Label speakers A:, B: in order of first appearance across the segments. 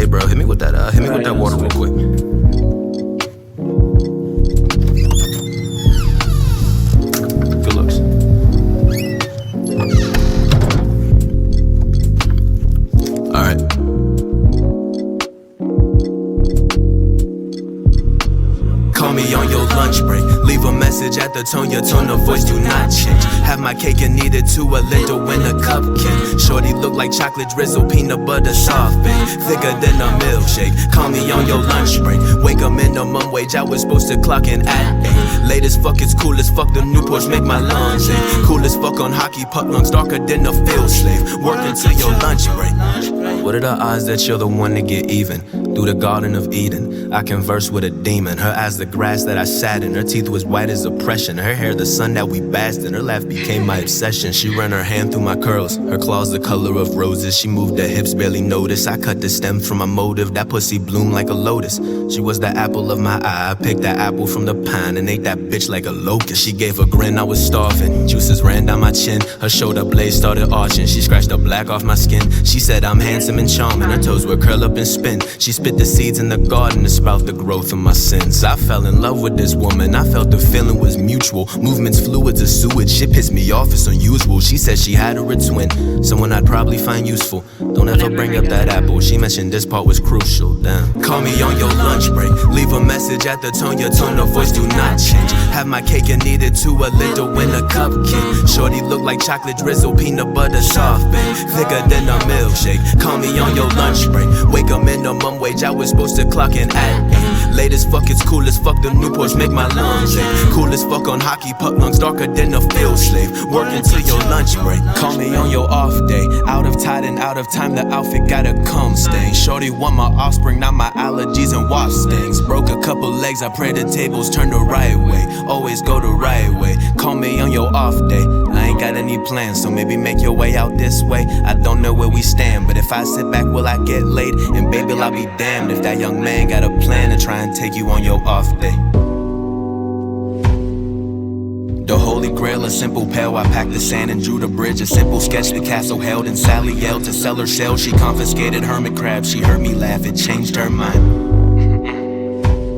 A: bro. Hit me with that water real quick. Good looks. All right. Call me on your lunch break. Leave a message at the tone, your tone of voice do not change. Have my cake and eat it to a little in a cupcake. Shorty look like chocolate drizzle, peanut butter soft bake. Thicker than a milkshake. Call me on your lunch break. Wake up minimum wage, I was supposed to clock in at 8. Late as fuck, it's cool as fuck, the Newports make my lungs ache. Cool as fuck on hockey puck, lungs darker than a field slave. Working till your lunch break. What are the odds that you're the one to get even? Through the Garden of Eden, I converse with a demon. Her eyes the grass that I sat in. Her teeth was white as oppression. Her hair the sun that we basked in. Her laugh became my obsession. She ran her hand through my curls. Her claws the color of roses. She moved her hips, barely noticed. I cut the stem from my motive. That pussy bloomed like a lotus. She was the apple of my eye. I picked that apple from the pine and ate that bitch like a locust. She gave a grin, I was starving. Juices ran down my chin. Her shoulder blades started arching. She scratched the black off my skin. She said I'm handsome and charming. Her toes would curl up and spin. She spit the seeds in the garden to sprout the growth of my sins. I fell in love with this woman. I felt the feeling was mutual. Movements fluids of sewage. Shit pissed me off, it's unusual. She said she had her a twin, someone I'd probably find useful. Don't ever bring up that apple. She mentioned this part was crucial. Damn. Call me on your lunch break. Leave a message at the tone, your tone of voice do not change. Have my cake and eat it to a little in a cupcake. Shorty look like chocolate drizzle, peanut butter soft bake. Thicker than a milkshake. Call me on your lunch break. Wake up minimum wage, I was supposed to clock in at 8. Late as fuck, it's cool as fuck, the Newports make my lungs ache. Cool as fuck on hockey puck, lungs darker than a field slave. Working till your lunch break. Call me on your off day. Out of tide and out of time, the outfit got a cum stain. Shorty want my offspring, not my allergies and wasp stings. Broke a couple legs, I pray the tables turn the right way. Always go the right way. Call me on your off day. I ain't got any plans, so maybe make your way out this way. I don't know where we stand, but if I sit back, will I get laid? And baby, I'll be damned if that young man got a plan to try and take you on your off day. The holy grail, a simple pail. I packed the sand and drew the bridge. A simple sketch the castle held. And Sally yelled to sell her shell. She confiscated hermit crabs. She heard me laugh, it changed her mind.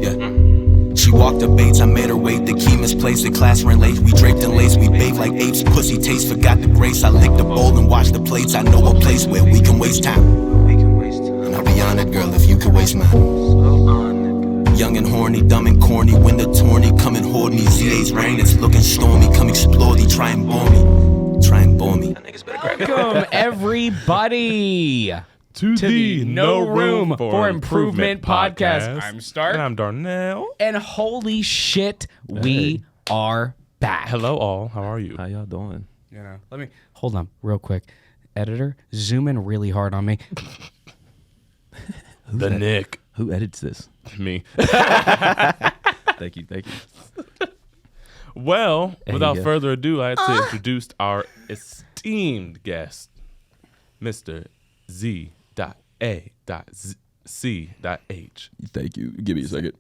A: Yeah. She walked the baits, I made her wait. The key misplaced, the class ran late. We draped in lace, we bathed like apes. Pussy taste, forgot the grace. I licked the bowl and washed the plates. I know a place where we can waste time. And I'll be honored, girl, if you could waste mine. Young and horny, dumb and corny. When the tourney, come and hoard me. ZA's rain, it's looking stormy. Come explore me, try and bore me. Try and bore me.
B: Welcome, everybody, to the No Room for Improvement podcast. I'm Stark.
C: And I'm Darnell.
B: And holy shit, we are back.
C: Hello, all. How are you?
D: How y'all doing?
B: You know, let me hold on real quick. Editor, zoom in really hard on me.
C: Nick.
D: Who edits this?
C: Me.
D: Thank you.
C: Well,
D: There
C: without
D: you go.
C: further ado, I had to introduce our esteemed guest, Mr. Z.A.C.H.
D: Thank you. Give me a second.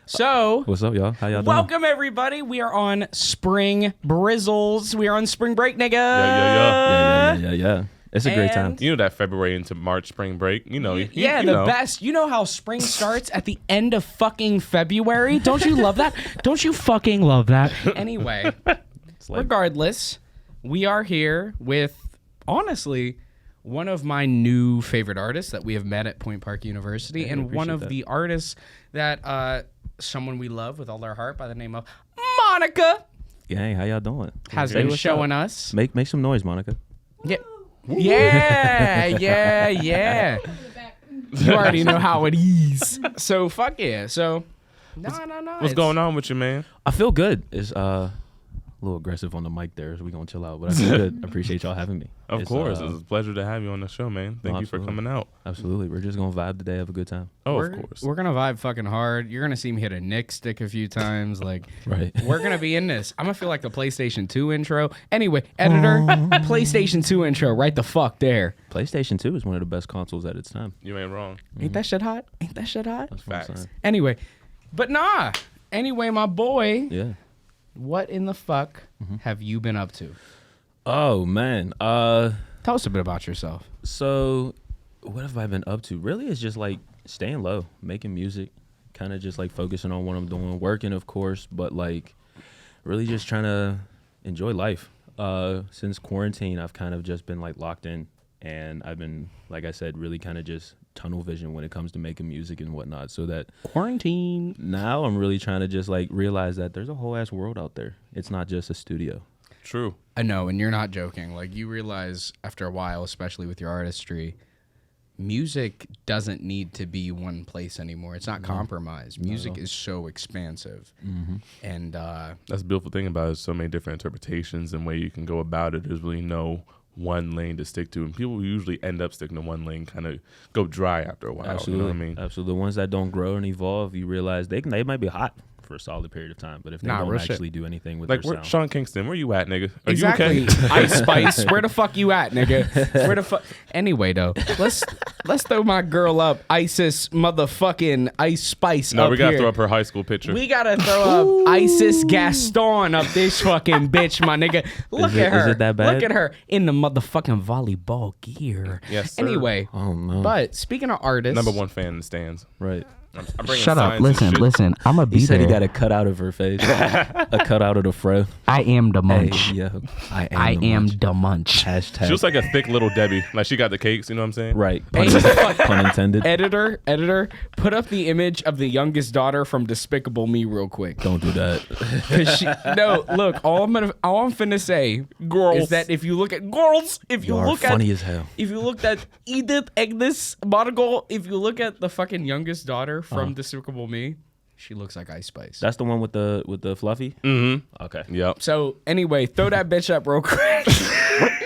B: So,
D: What's up, y'all? How y'all doing?
B: welcome everybody. We are on Spring Brizzles. We are on Spring Break, nigga.
D: Yeah. It's a great time.
C: You know that February into March spring break. You know.
B: Yeah,
C: you
B: the
C: know.
B: best. You know how spring starts at the end of fucking February? Don't you love that? Don't you fucking love that? Anyway, regardless, we are here with, honestly, one of my new favorite artists that we have met at Point Park University,
D: Yeah, I
B: and one
D: appreciate
B: of
D: that.
B: the artists that someone we love with all our heart by the name of Monica
D: Gang, how y'all doing?
B: has
D: Hey,
B: been
D: what's
B: showing
D: up?
B: us.
D: Make some noise, Monica.
B: Yeah. Yeah. You already know how it is. So fuck yeah. So no.
C: What's going on with you, man?
D: I feel good. It's a little aggressive on the mic there, so we gonna chill out. But I feel good. I appreciate y'all having me.
C: Of course. It's a pleasure to have you on the show, man. Thank you for
D: absolutely.
C: coming out.
D: Absolutely. We're just gonna vibe today, have a good time.
C: Oh,
B: We're,
C: of course.
B: we're gonna vibe fucking hard. You're gonna see me hit a Nick stick a few times. Like
D: Right.
B: we're gonna be in this. I'm gonna feel like the PlayStation 2 intro. Anyway, editor, PlayStation 2 intro right the fuck there.
D: PlayStation 2 is one of the best consoles at its time.
C: You ain't wrong.
B: Ain't that shit hot? Ain't that shit hot?
D: That's what I'm
C: Facts.
D: saying.
B: Anyway, but nah. Anyway, my boy,
D: Yeah.
B: what in the fuck have you been up to?
D: Oh man.
B: Tell us a bit about yourself.
D: So What have I been up to? Really, it's just like staying low, making music, kind of just like focusing on what I'm doing, working, of course, but like really just trying to enjoy life. Since quarantine, I've kind of just been like locked in, and I've been, like I said, really kind of just tunnel vision when it comes to making music and whatnot. So that
B: Quarantine.
D: now I'm really trying to just like realize that there's a whole ass world out there. It's not just a studio.
C: True.
B: I know, and you're not joking. Like, you realize after a while, especially with your artistry, music doesn't need to be one place anymore. It's not compromised. Music is so expansive. And
C: That's the beautiful thing about it. So many different interpretations and way you can go about it. There's really no one lane to stick to. And people who usually end up sticking to one lane kind of go dry after a while.
D: Absolutely.
C: You know what I mean?
D: Absolutely. The ones that don't grow and evolve, you realize they might be hot for a solid period of time, but if they
B: Nah,
D: don't
B: real shit.
D: actually do anything with
C: Like,
D: their
C: where,
D: sound.
C: Sean Kingston, where you at, nigga? Are
B: exactly.
C: you okay?
B: Ice Spice, where the fuck you at, nigga? Where the fuck? Anyway, though, let's throw my girl up, Isis motherfucking Ice Spice.
C: No,
B: up
C: we gotta
B: here.
C: throw up her high school picture.
B: We gotta throw up Isis Gaston up this fucking bitch, my nigga. Look
D: Is it-
B: at her.
D: is it that bad?
B: Look at her in the motherfucking volleyball gear.
C: Yes, sir.
B: Anyway,
D: Oh, no.
B: but speaking of artists,
C: Number one fan in the stands.
D: Right.
C: I'm bringing
E: Shut up.
C: signs and shit.
E: Listen. I'm a be
D: He said he
E: there.
D: got a cut out of her face. A cut out of the fro.
E: I am the
D: Hey,
E: munch.
D: yo. I am
E: I
D: the
E: am
D: munch.
E: the munch.
D: Hashtag.
C: She looks like a thick little Debbie. Like she got the cakes, you know what I'm saying?
D: right.
B: Hey,
D: Pun intended.
B: editor, put up the image of the youngest daughter from Despicable Me real quick.
D: Don't do that.
B: 'Cause no, look, all I'm finna say
C: Girls.
B: is that if you look at girls, if you
D: You are
B: look
D: funny
B: at
D: as hell.
B: if you looked at Edith Agnes Bargol, if you look at the fucking youngest daughter from Despicable Me, she looks like Ice Spice.
D: That's the one with the fluffy?
C: Mm-hmm.
D: Okay.
C: Yep.
B: So anyway, throw that bitch up real quick.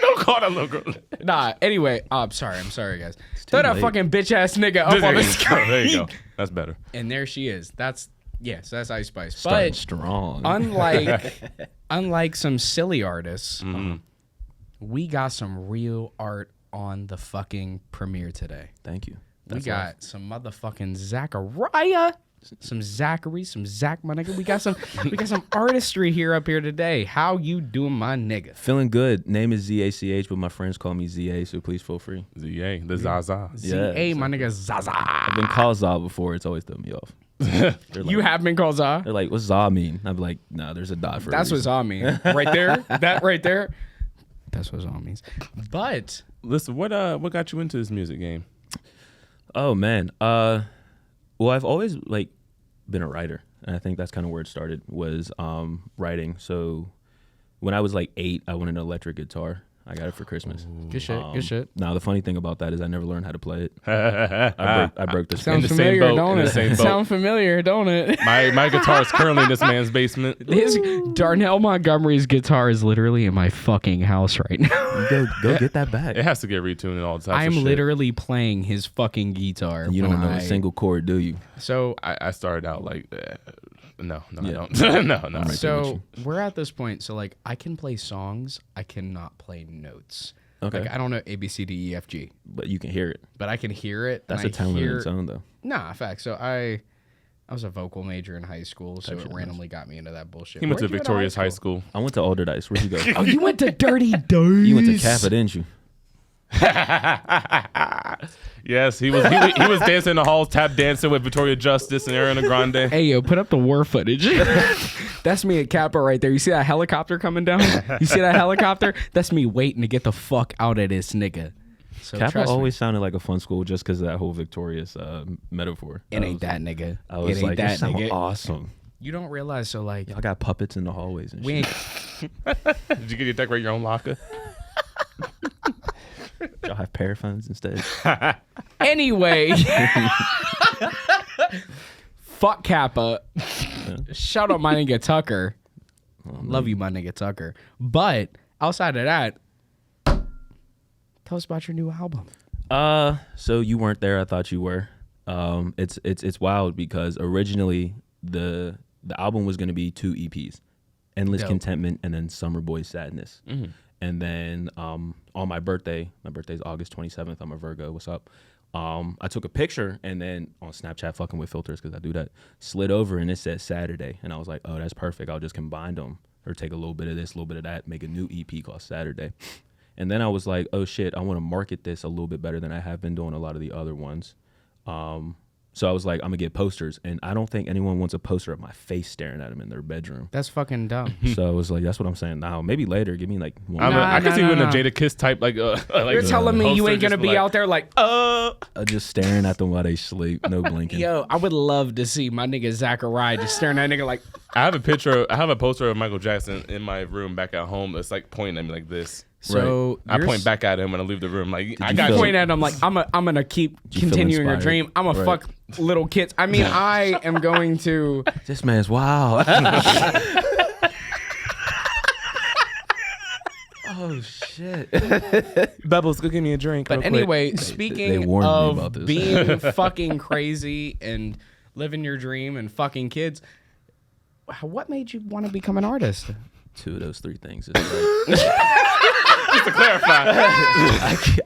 C: Don't call that little girl.
B: Nah, anyway, I'm sorry, guys. Throw that
D: late.
B: fucking bitch ass nigga up on the screen.
C: There you go. That's better.
B: And there she is. That's That's Ice Spice.
D: Starting
B: But
D: strong.
B: unlike some silly artists,
C: Mm-hmm.
B: we got some real art on the fucking premiere today.
D: Thank you.
B: We got some motherfucking Zachariah, some Zachary, some Zach, my nigga. We got some artistry here up here today. How you doing, my nigga?
D: Feeling good. Name is ZACH, but my friends call me ZA, so please feel free.
C: ZA, the Zaza.
D: Yeah,
B: ZA, my nigga Zaza.
D: I've been called ZA before. It's always thrown me off. They're like,
B: You have been called Za.
D: They're like, what's ZA mean? I'm like, nah, there's a dot for
B: That's
D: a
B: what
D: reason.
B: Za mean. Right there. That right there. That's what Za means. But
C: Listen, what got you into this music game?
D: Oh man. Well, I've always like been a writer, and I think that's kind of where it started was writing. So when I was like 8, I wanted an electric guitar. I got it for Christmas.
B: good shit. Good shit.
D: Now the funny thing about that is I never learned how to play it. I broke the
B: Sounds
C: the
D: string.
C: same
B: familiar,
C: boat,
B: don't
C: in the
B: it?
C: same boat.
B: Sound familiar, don't it?
C: My guitar is currently in this man's basement.
B: His Darnell Montgomery's guitar is literally in my fucking house right now.
D: Go get that back.
C: It has to get retuned and all types of
B: I'm
C: shit.
B: literally playing his fucking guitar.
D: You
B: when
D: don't know
B: I-
D: a single chord, do you?
B: So
C: I started out like, no, I
D: Yeah.
C: don't. no, no.
D: right there with
B: so we're at this point. So like I can play songs, I cannot play notes.
D: Okay.
B: Like I don't know A B C D E F G,
D: But you can hear it.
B: but I can hear it.
D: That's
B: and
D: a talent
B: I hear,
D: in its own, though.
B: Nah, fact. So I was a vocal major in high school, so
D: Type
B: it
D: shit,
B: randomly got me into that bullshit.
C: He went to
B: Where'd you go
C: Victoria's High School.
D: I went to Alderdice. Where'd you go?
B: Oh, you went to Dirty Days.
D: You went to Kappa, didn't you?
C: Yes, he was dancing in the halls, tap dancing with Victoria Justice and Ariana Grande.
B: Hey, yo, put up the war footage. That's me at Kappa right there. You see that helicopter coming down? You see that helicopter? That's me waiting to get the fuck out of this nigga. So
D: Kappa
B: trust me,
D: always sounded like a fun school just because of that whole victorious metaphor.
B: it ain't that nigga.
D: I was
B: it ain't
D: like,
B: that
D: you sound
B: nigga.
D: awesome.
B: You don't realize, so like,
D: Y'all got puppets in the hallways and
B: we
D: shit.
B: ain't.
C: Did you get to decorate your own locker?
D: Y'all have paraphones instead.
B: Anyway. Fuck Kappa. Shout out my nigga Tucker. Love you, my nigga Tucker. But outside of that, tell us about your new album.
D: So you weren't there. I thought you were. It's wild because originally the album was going to be 2 EPs, Endless
B: Dope.
D: Contentment and then Summer Boy Sadness. And then on my birthday's August 27th. I'm a Virgo. What's up? I took a picture and then on Snapchat, fucking with filters because I do that, slid over and it said Saturday. And I was like, oh, that's perfect. I'll just combine them or take a little bit of this, a little bit of that, make a new EP called Saturday. And then I was like, oh shit, I want to market this a little bit better than I have been doing a lot of the other ones. So I was like, I'm gonna get posters, and I don't think anyone wants a poster of my face staring at them in their bedroom.
B: That's fucking dumb.
D: So I was like, that's what I'm saying now. Maybe later, give me like one.
C: I can see you in
B: no.
C: a Jada Kiss type like
B: You're telling me you
C: poster,
B: ain't gonna
C: just
B: be
C: like,
B: out there like,
D: just staring at them while they sleep, no blinking.
B: yo, I would love to see my nigga Zachariah just staring at that nigga like,
C: I have a poster of Michael Jackson in my room back at home. It's like pointing at me like this.
B: so
C: I point back at him when I leave the room. Like I
D: you
C: got
D: feel-
C: you.
B: point at him like, I'm gonna keep
D: you feel
B: continuing your
D: inspired?
B: dream. I'm gonna
D: Right.
B: fuck little kids. I mean, I am going to.
D: This man's wow. Oh shit.
C: Bubbles, go give me a drink.
B: But anyway, speaking
D: warned me
B: of
D: about this.
B: being fucking crazy and living your dream and fucking kids, what made you want to become an artist?
D: 2 of those 3 things. Is right.
C: just to clarify,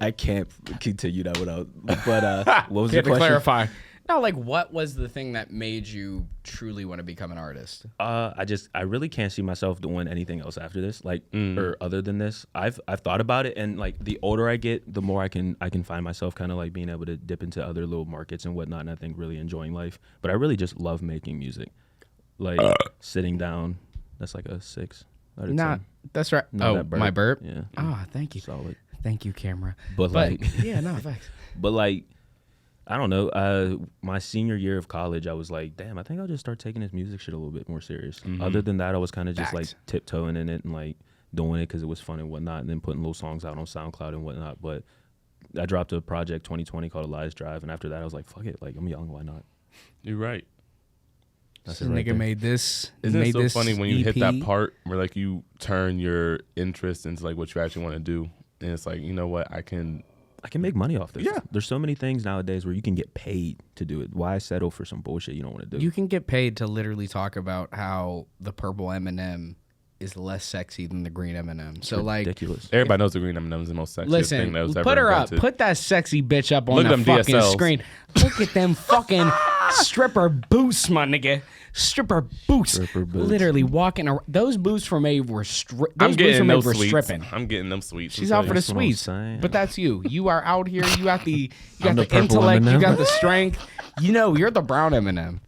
D: I can't continue that without. But what was
B: You
D: the
B: have to
D: question?
B: clarify. No, like what was the thing that made you truly want to become an artist?
D: I really can't see myself doing anything else after this, like or other than this. I've thought about it, and like the older I get, the more I can find myself kind of like being able to dip into other little markets and whatnot. And I think really enjoying life. But I really just love making music, like sitting down. That's like a 6 out of 10.
B: That's right.
D: Not
B: Oh,
D: that burp.
B: my burp.
D: Yeah.
B: Ah, thank you.
D: Solid.
B: Thank you, camera.
D: But like,
B: yeah, no, thanks.
D: but like, I don't know. My senior year of college, I was like, damn, I think I'll just start taking this music shit a little bit more serious. Other than that, I was kind of just like
B: Facts.
D: tiptoeing in it and like doing it because it was fun and whatnot, and then putting little songs out on SoundCloud and whatnot. But I dropped a project 2020 called Elias Drive, and after that, I was like, fuck it, like I'm young, why not?
C: you're right.
D: That's
B: This
D: it right
B: nigga
D: there.
B: made this.
C: Isn't
B: made
C: it so
B: this
C: funny when you hit that
B: EP?
C: part where like you turn your interest into like what you actually want to do, and it's like, you know what, I can
D: make money off this.
C: Yeah.
D: There's so many things nowadays where you can get paid to do it. Why settle for some bullshit you don't want to do?
B: You can get paid to literally talk about how the purple M&M is less sexy than the green M&M. So like,
D: ridiculous.
C: Everybody knows the green M&M is the most sexiest thing
B: listen,
C: that was ever
B: put her
C: invented.
B: up. Put that sexy bitch up on
C: Look
B: the
C: at them
B: fucking
C: DSLs.
B: screen. Look at them fucking stripper boots, my nigga. Stripper boots.
D: Stripper boots.
B: Literally walking around. Those boots for me were
C: I'm
B: those boots
C: getting
B: for me
C: those
B: were
C: sweets.
B: stripping.
C: I'm getting them sweets.
B: She's out for the
D: That's what I'm
B: sweets.
D: saying.
B: But that's you. You are out here. You got the
D: I'm the purple
B: intellect. You
D: M&M.
B: got the strength. You know, you're the brown M&M.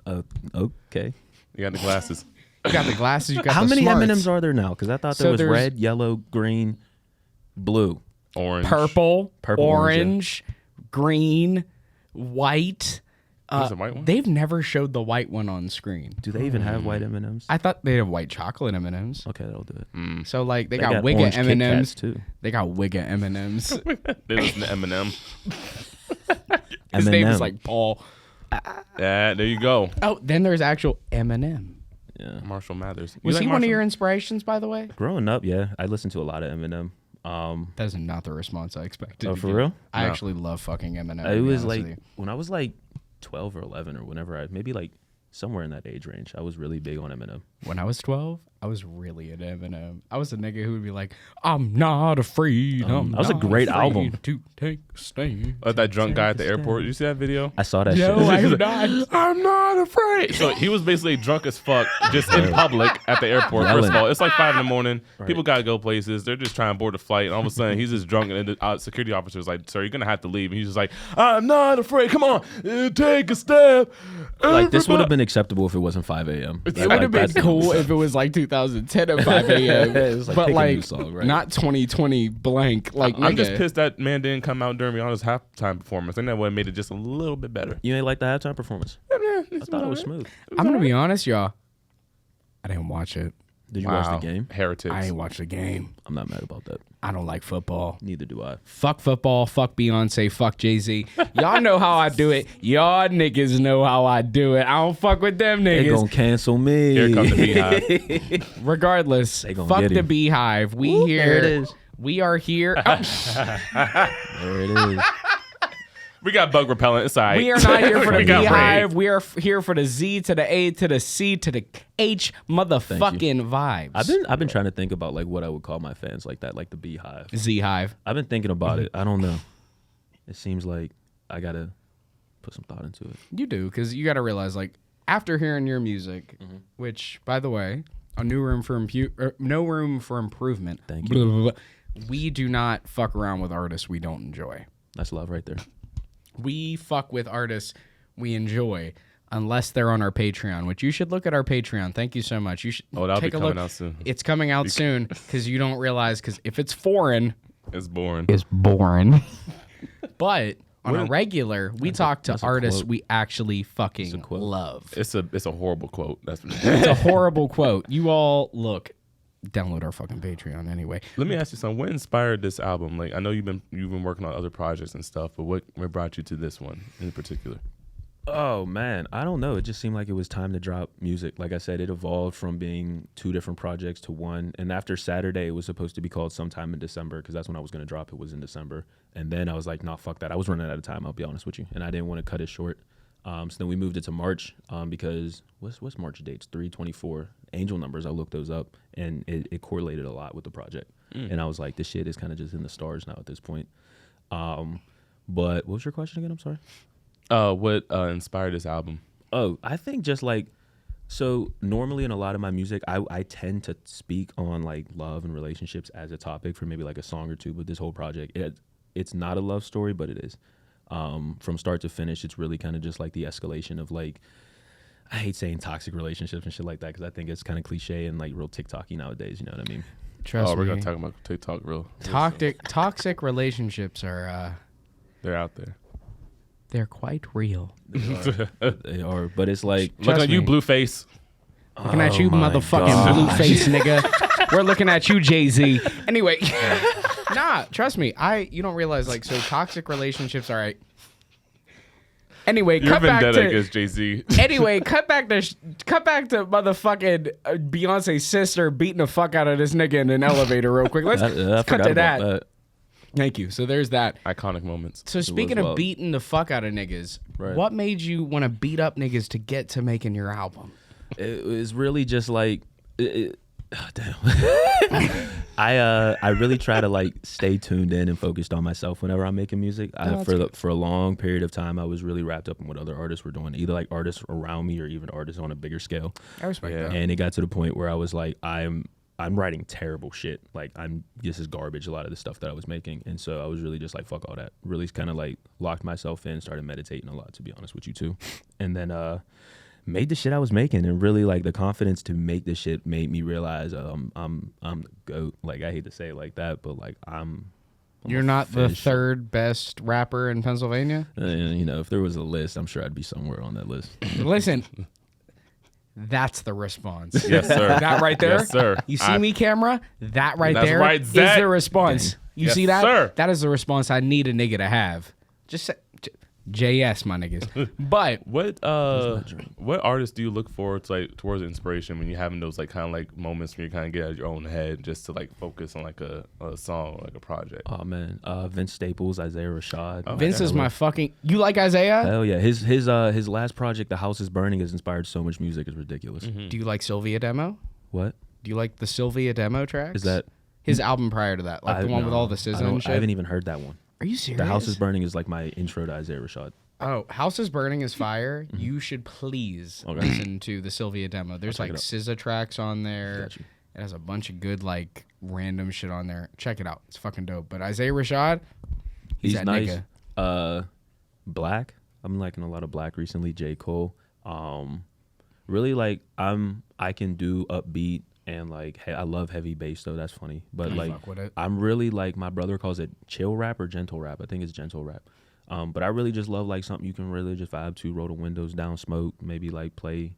D: Okay.
C: You got the glasses.
B: You got the glasses. You got
D: How
B: the
D: many
B: smarts.
D: M&Ms are there now? Because I thought
B: So
D: there was
B: there's-
D: red, yellow, green, blue.
C: Orange.
B: Purple,
D: Purple,
B: orange, green, white.
C: There's a white one?
B: They've never showed the white one on screen.
D: Do they even have white M&Ms?
B: I thought they have white chocolate M&Ms.
D: Okay, that'll do it.
B: So like they,
D: They
B: got
D: got
B: Wigga
D: orange Kit
B: M&Ms
D: Kats, too.
B: They got Wigga M&Ms.
C: They listen to Eminem.
B: His name is
D: M&M.
B: like Paul.
C: Yeah, there you go.
B: Oh, then there's actual Eminem.
D: Yeah.
C: Marshall Mathers. You
B: Was
C: like
B: he one of
C: Marshall?
B: your inspirations, by the way?
D: Growing up, yeah, I listened to a lot of Eminem.
B: That is not the response I expected.
D: Oh,
B: to
D: for
B: get.
D: real?
B: I
C: No.
B: actually love fucking Eminem.
D: It
B: to be
D: was
B: honest
D: like
B: with you.
D: when I was like 12 or 11 or whenever maybe like somewhere in that age range, I was really big on Eminem.
B: When I was 12, I was really into Eminem. I was a nigga who would be like, "I'm not afraid."
D: That was a
B: not
D: great
B: afraid
D: album.
B: to take a stand.
C: Like that drunk guy at the airport. You see that video?
D: I saw that
B: No,
D: shit.
B: I have not.
C: I'm not afraid. So he was basically drunk as fuck, just in public at the airport. First of
D: Yelling.
C: all, it's like 5 a.m. People gotta go places. They're just trying to board a flight, and all of a sudden he's just drunk, and the security officer is like, "Sir, you're gonna have to leave." And he's just like, "I'm not afraid. Come on, take a step."
D: Like this would have been acceptable if it wasn't 5 a.m.
B: It would have been cool if it was like 2010 at 5 a.m.
D: It was like,
B: but
D: pick a new
B: like
D: song, right?
B: not 2020 blank. Like
C: I'm just
B: nigga.
C: pissed that man didn't come out during Rihanna's halftime performance. I think that would have made it just a little bit better.
D: You ain't like the halftime performance? I thought it was smooth.
B: I'm gonna be honest, y'all. I didn't watch it.
D: Did you watch the game?
C: Heretics.
B: I ain't watched the game.
D: I'm not mad about that.
B: I don't like football.
D: Neither do I.
B: Fuck football. Fuck Beyonce. Fuck Jay-Z. Y'all know how I do it. Y'all niggas know how I do it. I don't fuck with them
D: They
B: niggas.
D: gonna cancel me.
C: Here comes the Beehive.
B: Regardless,
D: They gonna
B: fuck
D: get
B: the
D: him.
B: Beehive. We
D: Whoop,
B: here.
D: there it is.
B: We are here. Oh,
D: There it is.
C: We got bug repellent. It's all right.
B: we are not here for the
C: We got
B: Beehive.
C: raid.
B: We are here for the Z to the A to the C to the H motherfucking vibes.
D: I've been trying to think about like what I would call my fans like that, like the Beehive.
B: Z Hive.
D: I've been thinking about it. I don't know. It seems like I gotta put some thought into it.
B: You do, because you got to realize, like, after hearing your music, which, by the way, a No Room for Improvement.
D: Thank
B: blah,
D: you.
B: blah, blah. we do not fuck around with artists we don't enjoy.
D: That's love right there.
B: We fuck with artists we enjoy, unless they're on our Patreon, which you should look at our Patreon. Thank you so much. You should
C: Oh, that'll
B: take
C: be
B: a
C: coming
B: look.
C: out soon.
B: It's coming out soon because you don't realize, because if it's foreign,
C: It's boring.
B: it's boring. But on
C: What
B: a
C: is-
B: regular, we talk to
D: that's a
B: artists
D: quote.
B: we actually fucking
D: quote.
B: love.
C: It's a horrible quote. That's
B: It's a horrible quote. You all look. Download our fucking Patreon anyway.
C: Let me ask you something. What inspired this album? Like, I know you've been working on other projects and stuff, but what brought you to this one in particular?
D: Oh man, I don't know. It just seemed like it was time to drop music. Like I said, it evolved from being 2 different projects to one. And after Saturday, it was supposed to be called sometime in December because that's when I was going to drop. It was in December. And then I was like, nah, fuck that. I was running out of time, I'll be honest with you. And I didn't want to cut it short. So then we moved it to March because what's March dates? 3/24. Angel numbers, I looked those up and it correlated a lot with the project. And I was like, this shit is kind of just in the stars now at this point. But what was your question again? I'm sorry.
C: What inspired this album?
D: Oh, I think just like, so normally in a lot of my music, I tend to speak on like love and relationships as a topic for maybe like a song or two. But this whole project, it's not a love story, but it is. From start to finish, it's really kind of just like the escalation of like, I hate saying toxic relationships and shit like that because I think it's kind of cliche and like real TikTok-y nowadays. You know what I mean?
B: Trust
C: We're
B: me.
C: gonna talk about TikTok real.
B: Toxic relationships are
C: They're out there.
B: they're quite real.
D: They are, but it's like,
C: Look at you,
B: me.
C: Blueface.
B: Looking at you,
D: my
B: motherfucking
D: gosh.
B: blue face nigga. We're looking at you, Jay-Z. Anyway, nah, trust me. You don't realize, like, so toxic relationships, all right. Anyway,
C: You're
B: cut back
C: vendetta
B: to
C: against Jay-Z.
B: anyway, cut back to motherfucking Beyonce's sister beating the fuck out of this nigga in an elevator real quick. Let's
D: I
B: cut
D: forgot
B: to
D: about
B: that.
D: that.
B: Thank you. So there's that.
C: Iconic moments.
B: So speaking of
D: wild.
B: beating the fuck out of niggas,
D: Right.
B: what made you want to beat up niggas to get to making your album?
D: It was really just like, damn. I really try to like stay tuned in and focused on myself whenever I'm making music. For a long period of time, I was really wrapped up in what other artists were doing, either like artists around me or even artists on a bigger scale.
B: I respect
C: Yeah.
B: that.
D: And it got to the point where I was like, I'm writing terrible shit. Like this is garbage, a lot of the stuff that I was making. And so I was really just like, fuck all that. Really kind of like locked myself in, started meditating a lot, to be honest with you too. And then made the shit I was making, and really like the confidence to make this shit made me realize I'm the GOAT. Like I hate to say it like that, but like I'm
B: You're
D: a
B: not the
D: fish.
B: third best rapper in Pennsylvania?
D: You know, if there was a list, I'm sure I'd be somewhere on that list.
B: Listen, that's the response.
C: Yes, sir.
B: That right there?
C: Yes, sir.
B: You see me, camera? That right
C: That's
B: there
C: right,
B: is
C: Zach.
B: the response. You
C: Yes,
B: see that?
C: sir.
B: That is the response I need a nigga to have. Just say, JS, my niggas. But
C: What artists do you look forward to, like, towards inspiration when you're having those like kind of like moments when you kind of get out of your own head just to like focus on like a song or like a project?
D: Oh man, Vince Staples, Isaiah Rashad.
C: Oh,
B: Vince
C: okay.
B: is my fucking. You like Isaiah?
D: Hell yeah, his last project, The House Is Burning, has inspired so much music. It's ridiculous.
B: Do you like Sylvia Demo?
D: What
B: Do you like the Sylvia Demo tracks?
D: is that?
B: His album prior to that, like the one with all the SZA and shit.
D: I haven't even heard that one.
B: Are you serious?
D: The House Is Burning is like my intro to Isaiah Rashad.
B: Oh, House is Burning is fire. You should please
D: Okay.
B: listen to the Sylvia demo. There's
D: check
B: like
D: it out.
B: SZA tracks on there.
D: Got you.
B: It has a bunch of good like random shit on there. Check it out. It's fucking dope. But Isaiah Rashad, he's that
D: nice.
B: nigga.
D: Black. I'm liking a lot of Black recently. J. Cole. Really like I can do upbeat and like I love heavy bass though. That's funny. But like
B: fuck with it.
D: I'm really like, my brother calls it chill rap or gentle rap. I think it's gentle rap. But I really just love like something you can really just vibe to, roll the windows down, smoke, maybe like play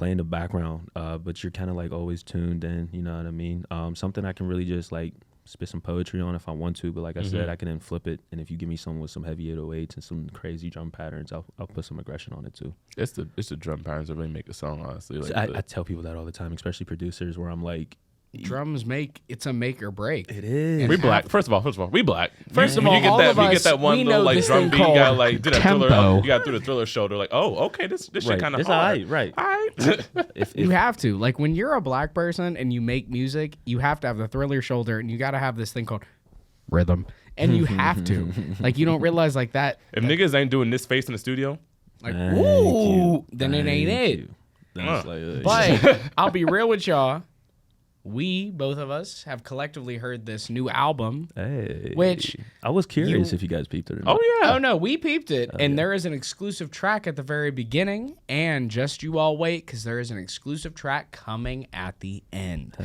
D: in the background. But you're kind of like always tuned in, you know what I mean? Something I can really just like spit some poetry on if I want to, but like I said, I can then flip it. And if you give me some with some heavy 808s and some crazy drum patterns, I'll put some aggression on it too.
C: It's the drum patterns that really make a song, honestly. Like
D: So I tell people that all the time, especially producers, where I'm like,
B: Drums it's a make or break.
D: it is.
C: we black. First of all, we black.
B: First of
C: When
B: all,
C: you get
B: all
C: that,
B: of
C: when you
B: us,
C: get that one
B: we
C: little
B: know
C: like
B: this
C: drum
B: thing
C: beat, you got
B: called
C: like do that
B: tempo.
C: thriller. You got through the thriller shoulder. Like, oh, okay, this shit
D: Right.
C: kind of
D: It's
C: hard.
D: alright, right.
C: All right.
D: If
B: You have to. Like when you're a black person and you make music, you have to have the thriller shoulder and you got to have this thing called rhythm. And you have to. Like you don't realize like that.
C: If niggas ain't doing this face in the studio,
B: Like,
D: Thank
B: ooh,
D: you.
B: then it ain't
D: Thank
B: it.
D: you. Then it's like,
B: But I'll be real with y'all. we, both of us, have collectively heard this new album.
D: Hey,
B: Which
D: I was curious
B: you-
D: if you guys peeped it or not.
C: Oh yeah.
B: Oh no, we peeped it, and there is an exclusive track at the very beginning, and just you all wait, because there is an exclusive track coming at the end.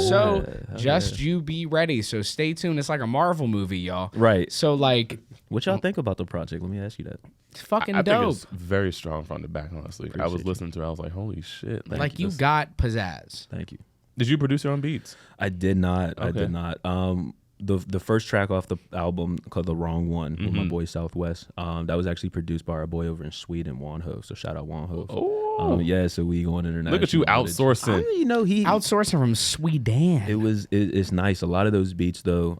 B: So just you be ready. So stay tuned. It's like a Marvel movie, y'all.
D: Right.
B: So like,
D: What y'all think about the project? Let me ask you that.
B: it's fucking
C: I
B: dope.
C: think it's very strong front to back. Honestly, I was listening to it. I was like, holy shit.
B: Like you
C: this-
B: got pizzazz.
D: Thank you.
C: Did you produce your own beats?
D: I did not. I
C: Okay.
D: did not. The first track off the album called "The Wrong One" with
C: Mm-hmm.
D: my boy Southwest. That was actually produced by our boy over in Sweden, Wanho. So shout out Wanho.
C: Oh.
D: Yeah. So we going international.
C: Look at you
D: with it.
C: outsourcing.
D: You know he.
B: Outsourcing from Sweden.
D: It's nice. A lot of those beats though.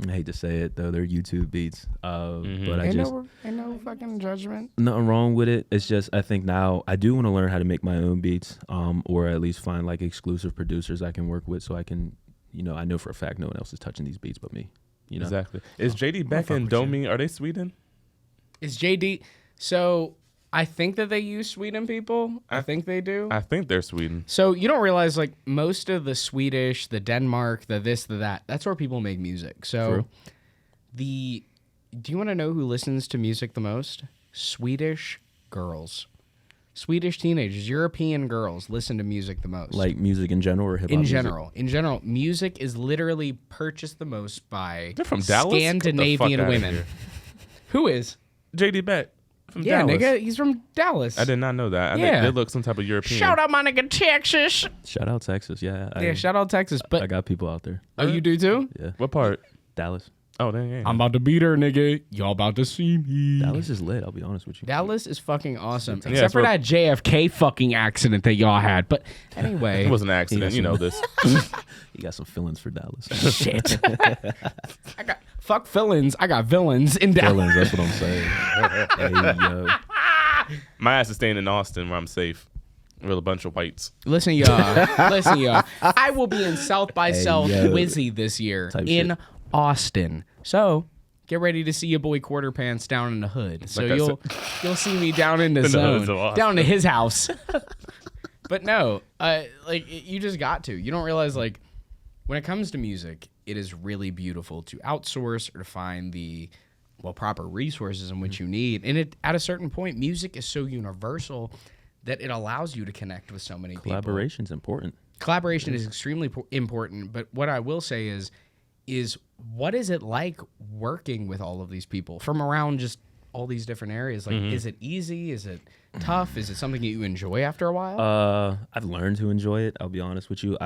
D: I hate to say it though, they're YouTube beats. But I just
B: ain't no fucking judgment.
D: nothing wrong with it. It's just I think now I do want to learn how to make my own beats, or at least find like exclusive producers I can work with, so I can, I know for a fact no one else is touching these beats but me.
C: Exactly. Is JD Beck and Domi, are they Sweden?
B: Is JD? So I think that they use Sweden people. I think they do.
C: I think they're Sweden.
B: So you don't realize like most of the Swedish, the Denmark, the this, the that. That's where people make music. So do you want to know who listens to music the most? Swedish girls. Swedish teenagers, European girls listen to music the most.
D: Like music in general or hip hop?
B: in general, music is literally purchased the most by
C: They're from Dallas? Get the fuck
B: Scandinavian
C: outta
B: women.
C: here.
B: Who is?
C: JD Beck from
B: Yeah,
C: Dallas.
B: nigga, he's from Dallas.
C: I did not know that. I
B: Yeah.
C: think they look some type of European.
B: Shout out my nigga Texas.
D: Shout out Texas, yeah.
B: Yeah, shout out Texas. But
D: I got people out there.
B: oh, you do too?
D: Yeah,
C: What part?
D: Dallas.
C: Oh, dang. Yeah.
B: I'm about to beat her, nigga. Y'all about to see me.
D: Dallas is lit. I'll be honest with you.
B: Dallas is fucking awesome,
C: Yeah,
B: except
C: it's
B: for
C: where-
B: that JFK fucking accident that y'all had. But anyway,
C: It was an accident. You know this.
D: You got some feelings for Dallas.
B: shit. I got fuck villains. I got villains in Dallas.
D: Feelings, that's what I'm saying. Hey, yo.
C: My ass is staying in Austin where I'm safe. With a bunch of whites.
B: Listen, y'all. Listen, y'all. I will be in South by South
D: yo.
B: Wizzy this year
D: Type
B: in
D: shit.
B: Austin. So get ready to see your boy Quarter Pants down in the hood. So
C: Like I
B: you'll see me down in the
C: In the hoods
B: zone,
C: of Austin.
B: down to his house. But no, you just got to. You don't realize like when it comes to music, it is really beautiful to outsource or to find the proper resources in which you need. And at a certain point, music is so universal that it allows you to connect with so many people.
D: Collaboration's important.
B: Collaboration is extremely important, but what I will say is what is it like working with all of these people from around just all these different areas? Like, is it easy? Is it tough? Is it something that you enjoy after a while?
D: I've learned to enjoy it. I'll be honest with you.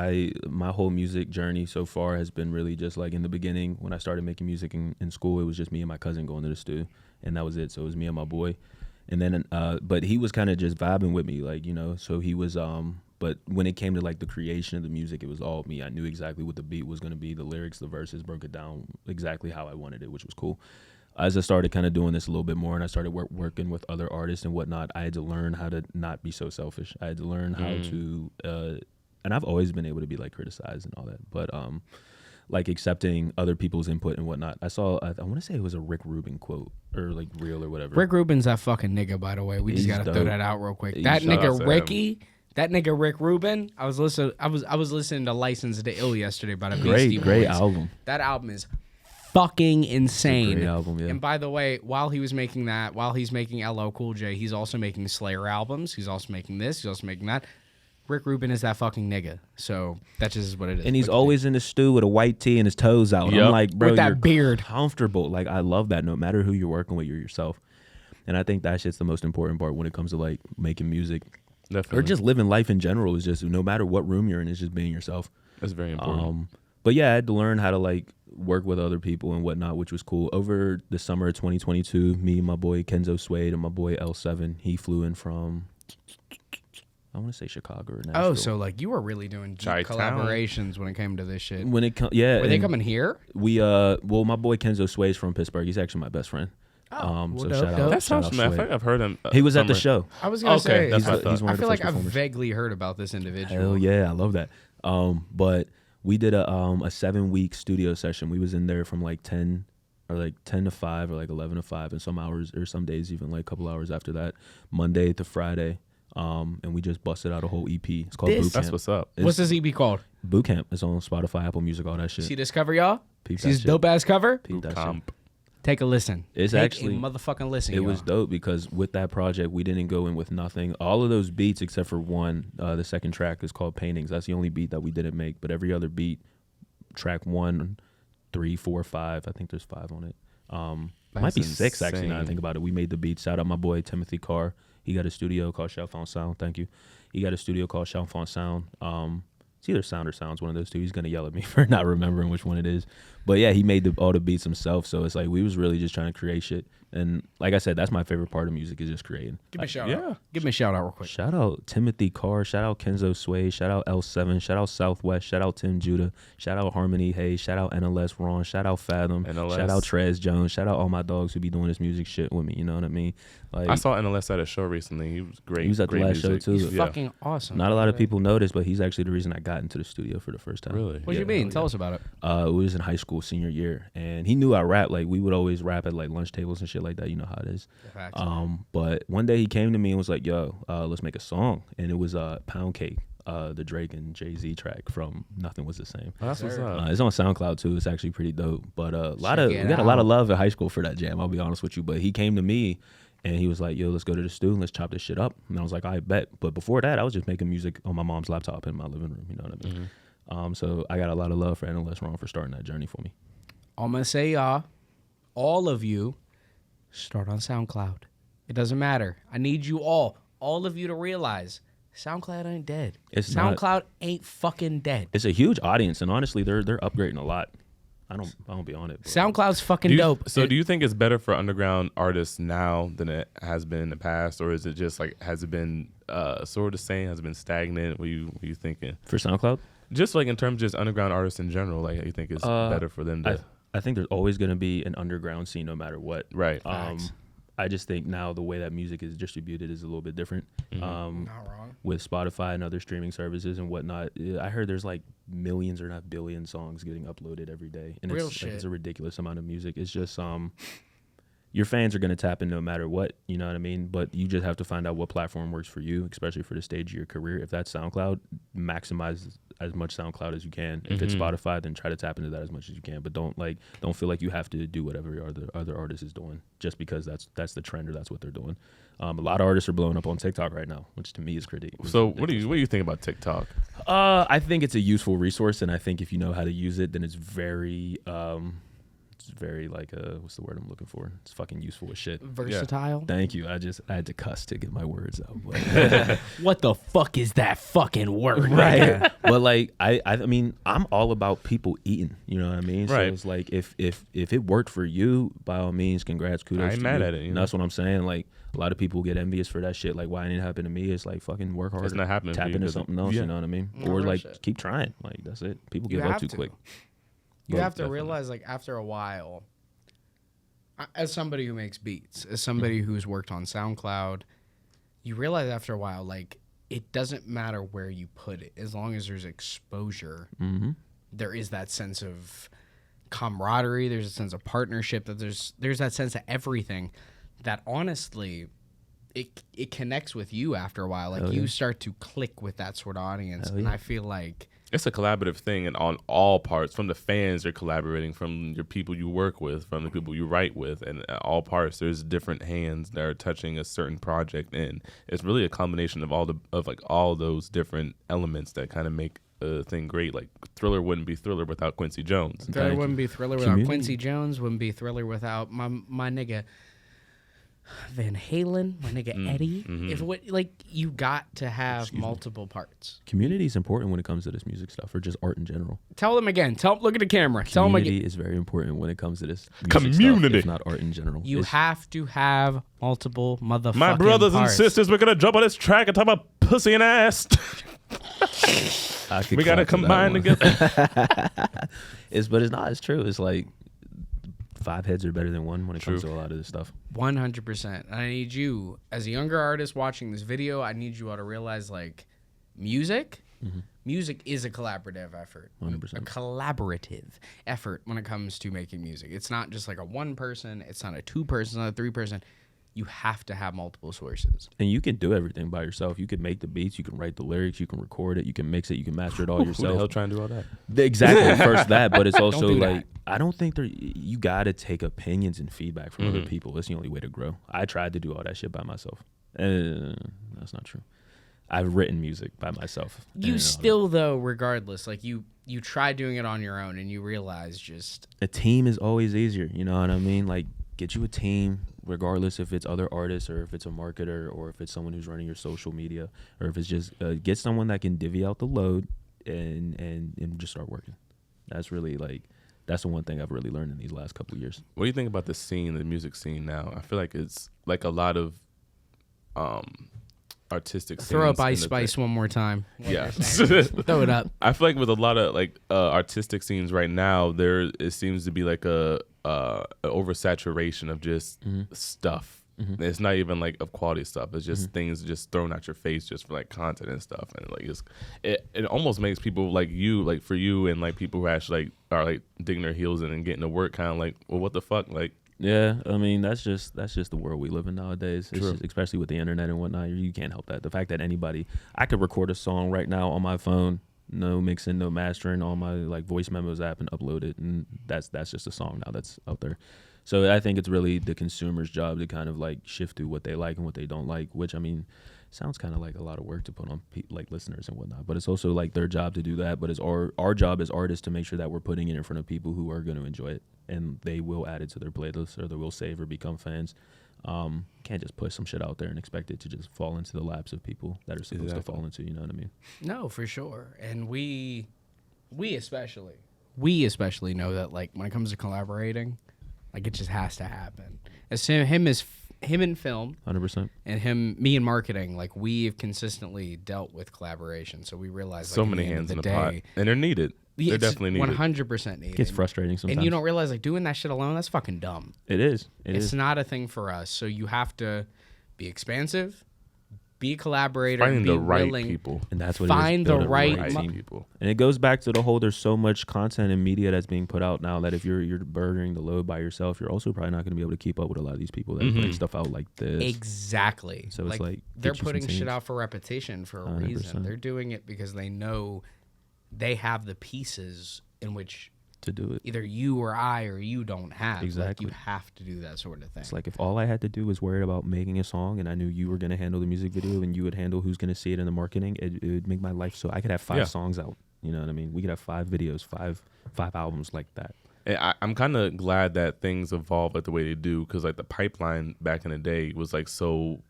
D: My whole music journey so far has been really just like in the beginning when I started making music in school. It was just me and my cousin going to the studio, and that was it. So it was me and my boy, and then but he was kind of just vibing with me, like So he was But when it came to like the creation of the music, it was all me. I knew exactly what the beat was going to be, the lyrics, the verses, broke it down exactly how I wanted it, which was cool. As I started kind of doing this a little bit more and I started working with other artists and whatnot, I had to learn how to not be so selfish. I had to learn how to, and I've always been able to be like criticized and all that, but like accepting other people's input and whatnot. I want to say it was a Rick Rubin quote or like reel or whatever.
B: Rick Rubin's that fucking nigga, by the way. We just
D: He's
B: got to throw
D: dope.
B: that out real quick.
D: He's
B: That
C: shout out
B: nigga
C: to him.
B: Ricky. That nigga Rick Rubin. I was listening to License to Ill yesterday by the Beastie Boys.
D: Great album.
B: That album is fucking insane.
D: great album, yeah.
B: And by the way, while he's making LL Cool J, he's also making Slayer albums. He's also making this. He's also making that. Rick Rubin is that fucking nigga. So that just is what it is.
D: And he's
B: Look at
D: always in the stew with a white tee and his toes out.
C: Yup.
D: I'm like, bro,
B: With that
D: you're
B: beard.
D: comfortable. Like, I love that. No matter who you're working with, you're yourself. And I think that shit's the most important part when it comes to like making music
C: Definitely.
D: or just living life in general. Is just no matter what room you're in, it's just being yourself.
C: That's very important.
D: But yeah, I had to learn how to like work with other people and whatnot, which was cool. Over the summer of 2022, me and my boy Kenzo Suede and my boy L7, he flew in from, I want to say Chicago or Nashville.
B: Oh, so like you were really doing deep
C: Chi-town.
B: collaborations when it came to this shit.
D: when it yeah,
B: Were they
D: and
B: coming here?
D: We well, my boy Kenzo Suede's from Pittsburgh. He's actually my best friend.
B: well,
D: So
B: dope,
D: shout
B: dope.
D: out.
C: That
D: shout
C: sounds
D: out
C: familiar. I
D: Suede.
C: think I've heard him.
D: He was at the
C: somewhere.
D: show.
B: I was gonna
C: Okay,
B: say.
C: that's what I
D: he's
C: thought.
D: one
B: I
D: of the
B: feel like
D: first
B: I've
D: performers.
B: vaguely heard about this individual.
D: Hell yeah, I love that. But we did a 7-week studio session. We was in there from like 10 to 5 or like 11 to 5, and some hours or some days even like a couple hours after that, Monday to Friday. And we just busted out a whole EP. It's called
B: This-
D: Boot Camp.
C: That's what's up.
B: What's this EP called?
D: Boot Camp. It's on Spotify, Apple Music, all that shit.
B: See this cover, y'all?
D: Peep
B: See
D: that
B: this
D: shit.
B: dope ass cover?
D: Peep that shit.
C: Comp.
B: Take a listen.
D: It's
B: Take
D: actually-
B: a motherfucking listen.
D: It was
B: y'all.
D: dope because with that project, we didn't go in with nothing. All of those beats, except for one, the second track is called Paintings. That's the only beat that we didn't make. But every other beat, track 1, 3, 4, 5. I think there's 5 on it. It might be
C: That's
D: 6 actually. Now I
C: insane.
D: think about it. We made the beats. Shout out my boy Timothy Carr. He got a studio called Chalfont Sound. Thank you. He got a studio called Chalfont Sound. It's either Sound or Sounds, one of those two. He's gonna yell at me for not remembering which one it is. But yeah, he made all the beats himself. So it's like we was really just trying to create shit. And like I said, that's my favorite part of music is just creating.
B: Give me a shout
C: yeah.
B: out. Give me a shout out real quick.
D: Shout out Timothy Carr. Shout out Kenzo Sway. Shout out L7. Shout out Southwest. Shout out Tim Judah. Shout out Harmony Hayes. Shout out NLS Ron. Shout out Fathom.
C: NLS.
D: Shout out Trez Jones. Shout out all my dogs who be doing this music shit with me. You know what I mean? Like
C: I saw NLS at a show recently. He was great.
D: He was at the
C: great
D: last show,
C: music.
D: too.
B: He's
D: Yeah.
B: fucking awesome.
D: not a lot of people know this, but he's actually the reason I got into the studio for the first time.
C: Really?
B: What do you mean? Tell us about it.
D: It was in high school, senior year, and he knew I rap. Like we would always rap at like lunch tables and shit like that. You know how it is. But one day he came to me and was like, "Yo, let's make a song," and it was Pound Cake, the Drake and Jay-Z track from Nothing Was the Same.
C: Oh, that's what's up.
D: It's on SoundCloud too. It's actually pretty dope. But we got
B: it
D: a lot
B: out.
D: of love in high school for that jam. I'll be honest with you. But he came to me and he was like, "Yo, let's go to the studio and let's chop this shit up." And I was like, "I bet." But before that, I was just making music on my mom's laptop in my living room. You know what I mean? So I got a lot of love for NLS Ron for starting that journey for me.
B: I'm gonna say, all of you, start on SoundCloud. It doesn't matter. I need you all of you to realize SoundCloud ain't dead.
D: It's not.
B: SoundCloud ain't fucking dead.
D: It's a huge audience, and honestly, they're upgrading a lot. I don't be on it. But
B: SoundCloud's fucking
C: Do you,
B: dope.
C: so do you think it's better for underground artists now than it has been in the past, or is it just like has it been sort of the same? Has it been stagnant? What you thinking?
D: for SoundCloud,
C: Just like in terms of just underground artists in general, like you think it's better for them to
D: I think there's always going to be an underground scene no matter what.
C: right?
B: Facts.
D: I just think now the way that music is distributed is a little bit different.
B: Not wrong.
D: With Spotify and other streaming services and whatnot, I heard there's like millions or not billion songs getting uploaded every day, and
B: Real
D: it's
B: shit.
D: like, it's a ridiculous amount of music. It's just your fans are gonna tap in no matter what, you know what I mean? But you just have to find out what platform works for you, especially for the stage of your career. If that's SoundCloud, maximize as much SoundCloud as you can. If it's Spotify, then try to tap into that as much as you can. But don't feel like you have to do whatever your other artist is doing just because that's the trend or that's what they're doing. A lot of artists are blowing up on TikTok right now, which to me is ridiculous.
C: So what do you think about TikTok?
D: I think it's a useful resource, and I think if you know how to use it, then it's very like what's the word I'm looking for? It's fucking useful as shit.
B: Versatile.
D: Thank you. I had to cuss to get my words out. But
B: What the fuck is that fucking word?
D: right. But like I mean, I'm all about people eating. You know what I mean?
C: Right.
D: So it's like if it worked for you, by all means, congrats, kudos.
C: I ain't
D: to
C: mad
D: you.
C: at it, you
D: And
C: know?
D: that's what I'm saying. Like a lot of people get envious for that shit. Like why didn't it happen to me? It's like fucking work harder.
C: It's not happening for
D: Tap
C: you
D: into
C: 'cause-
D: something else.
C: yeah.
D: You know what I mean?
B: No,
D: Or
B: real
D: like
B: shit.
D: keep trying. Like that's it. People
B: You
D: give up
B: have
D: too
B: to.
D: quick.
B: You
C: Yeah,
B: have to
C: definitely.
B: realize, like, after a while, as somebody who makes beats, as somebody who's worked on SoundCloud, you realize after a while, like, it doesn't matter where you put it, as long as there's exposure.
D: Mm-hmm.
B: There is that sense of camaraderie. There's a sense of partnership. That there's that sense of everything. That honestly, it connects with you after a while. Like
D: Hell
B: you
D: yeah.
B: start to click with that sort of audience,
D: Hell
B: and
D: yeah.
B: I feel like.
C: It's a collaborative thing, and on all parts, from the fans you're collaborating, from your people you work with, from the people you write with, and all parts, there's different hands that are touching a certain project, and it's really a combination of all those different elements that kind of make a thing great. Like Thriller wouldn't be Thriller without Quincy Jones.
B: Thriller wouldn't be Thriller without
D: Community.
B: Quincy Jones. Wouldn't be Thriller without my nigga Van Halen. My nigga Eddie. If what like you got to have multiple parts.
D: Community is important when it comes to this music stuff, or just art in general.
B: Tell them again. Look at the camera. Tell them
D: Community
B: again.
D: is very important when it comes to this music
C: Community.
D: stuff, if not art in general.
B: You
D: It's-
B: have to have multiple motherfucking
C: My brothers
B: parts.
C: and sisters, we're gonna jump on this track and talk about pussy and ass.
D: I could
C: We gotta
D: clap for that
C: combine
D: one.
C: together.
D: It's true. It's like 5 heads are better than one when it comes to
C: True.
D: a lot of this stuff.
B: 100%. And I need you, as a younger artist watching this video, I need you all to realize, like, music is a collaborative effort.
D: 100%.
B: A collaborative effort when it comes to making music. It's not just like a one person. It's not a 2 person. It's not a 3 person. you have to have multiple sources.
D: And you can do everything by yourself. You can make the beats, you can write the lyrics, you can record it, you can mix it, you can master it all
C: Who the
D: yourself.
C: hell trying to do all that?
D: Exactly. First that, but it's also
B: do
D: like
B: that.
D: I don't think you gotta take opinions and feedback from other people. It's the only way to grow. I tried to do all that shit by myself. That's not true. I've written music by myself.
B: You
D: And,
B: still, though, regardless, like you try doing it on your own and you realize just
D: a team is always easier. You know what I mean? Like, get you a team, regardless if it's other artists or if it's a marketer or if it's someone who's running your social media or if it's just get someone that can divvy out the load and just start working. That's really like that's the one thing I've really learned in these last couple of years.
C: What do you think about the scene, the music scene now? I feel like it's like a lot of artistic.
B: throw up
C: scenes in
B: Ice
C: the
B: Spice one more time.
C: Yeah.
B: Throw it up.
C: I feel like with a lot of like artistic scenes right now, there it seems to be like a oversaturation of just stuff. It's not even like of quality stuff. It's just things just thrown at your face just for like content and stuff. And like it almost makes people like you, like for you and like people who actually like are like digging their heels in and getting to work kind of like, well, what the fuck, like.
D: Yeah, I mean that's just the world we live in nowadays. It's
C: True.
D: just, especially with the internet and whatnot. You can't help that. The fact that I could record a song right now on my phone, no mixing, no mastering, on my like voice memos app and upload it, and that's just a song now that's out there. So I think it's really the consumer's job to kind of like shift to what they like and what they don't like, which I mean sounds kind of like a lot of work to put on like listeners and whatnot, but it's also like their job to do that. But it's our job as artists to make sure that we're putting it in front of people who are going to enjoy it and they will add it to their playlist or they will save or become fans. Can't just push some shit out there and expect it to just fall into the laps of people that are supposed to fall into, you know what I mean?
B: No, for sure. And we especially know that like when it comes to collaborating, like it just has to happen. As him in film
D: 100%.
B: and me in marketing, like we've consistently dealt with collaboration. So we realize
C: So
B: like,
C: many
B: at the end
C: hands
B: of
C: in
B: the
C: the pot,
B: day,
C: and they're needed. They're definitely needed.
B: 100% needed.
D: It gets frustrating sometimes.
B: And you don't realize like doing that shit alone, that's fucking dumb.
D: It is.
B: It's not a thing for us. So you have to be expansive, be a collaborator,
C: Finding
B: be
C: the right
B: willing,
C: people.
D: And that's what
B: find
D: it is.
B: the
D: Build a
B: right
D: team.
C: People.
D: And it goes back to the whole there's so much content and media that's being put out now that if you're burdering the load by yourself, you're also probably not going to be able to keep up with a lot of these people that are putting stuff out like this.
B: Exactly.
D: So it's like,
B: they're
D: get you some
B: putting shit
D: teams.
B: out for repetition for a
D: 100%.
B: reason. They're doing it because they know they have the pieces in which
D: to do it.
B: either you or I or you don't have.
D: Exactly.
B: Like you have to do that sort of thing.
D: It's like if all I had to do was worry about making a song and I knew you were going to handle the music video and you would handle who's going to see it in the marketing, it would make my life so I could have 5 songs out. You know what I mean? We could have 5 videos, five albums like that.
C: And I'm kind of glad that things evolve like the way they do, because like the pipeline back in the day was like so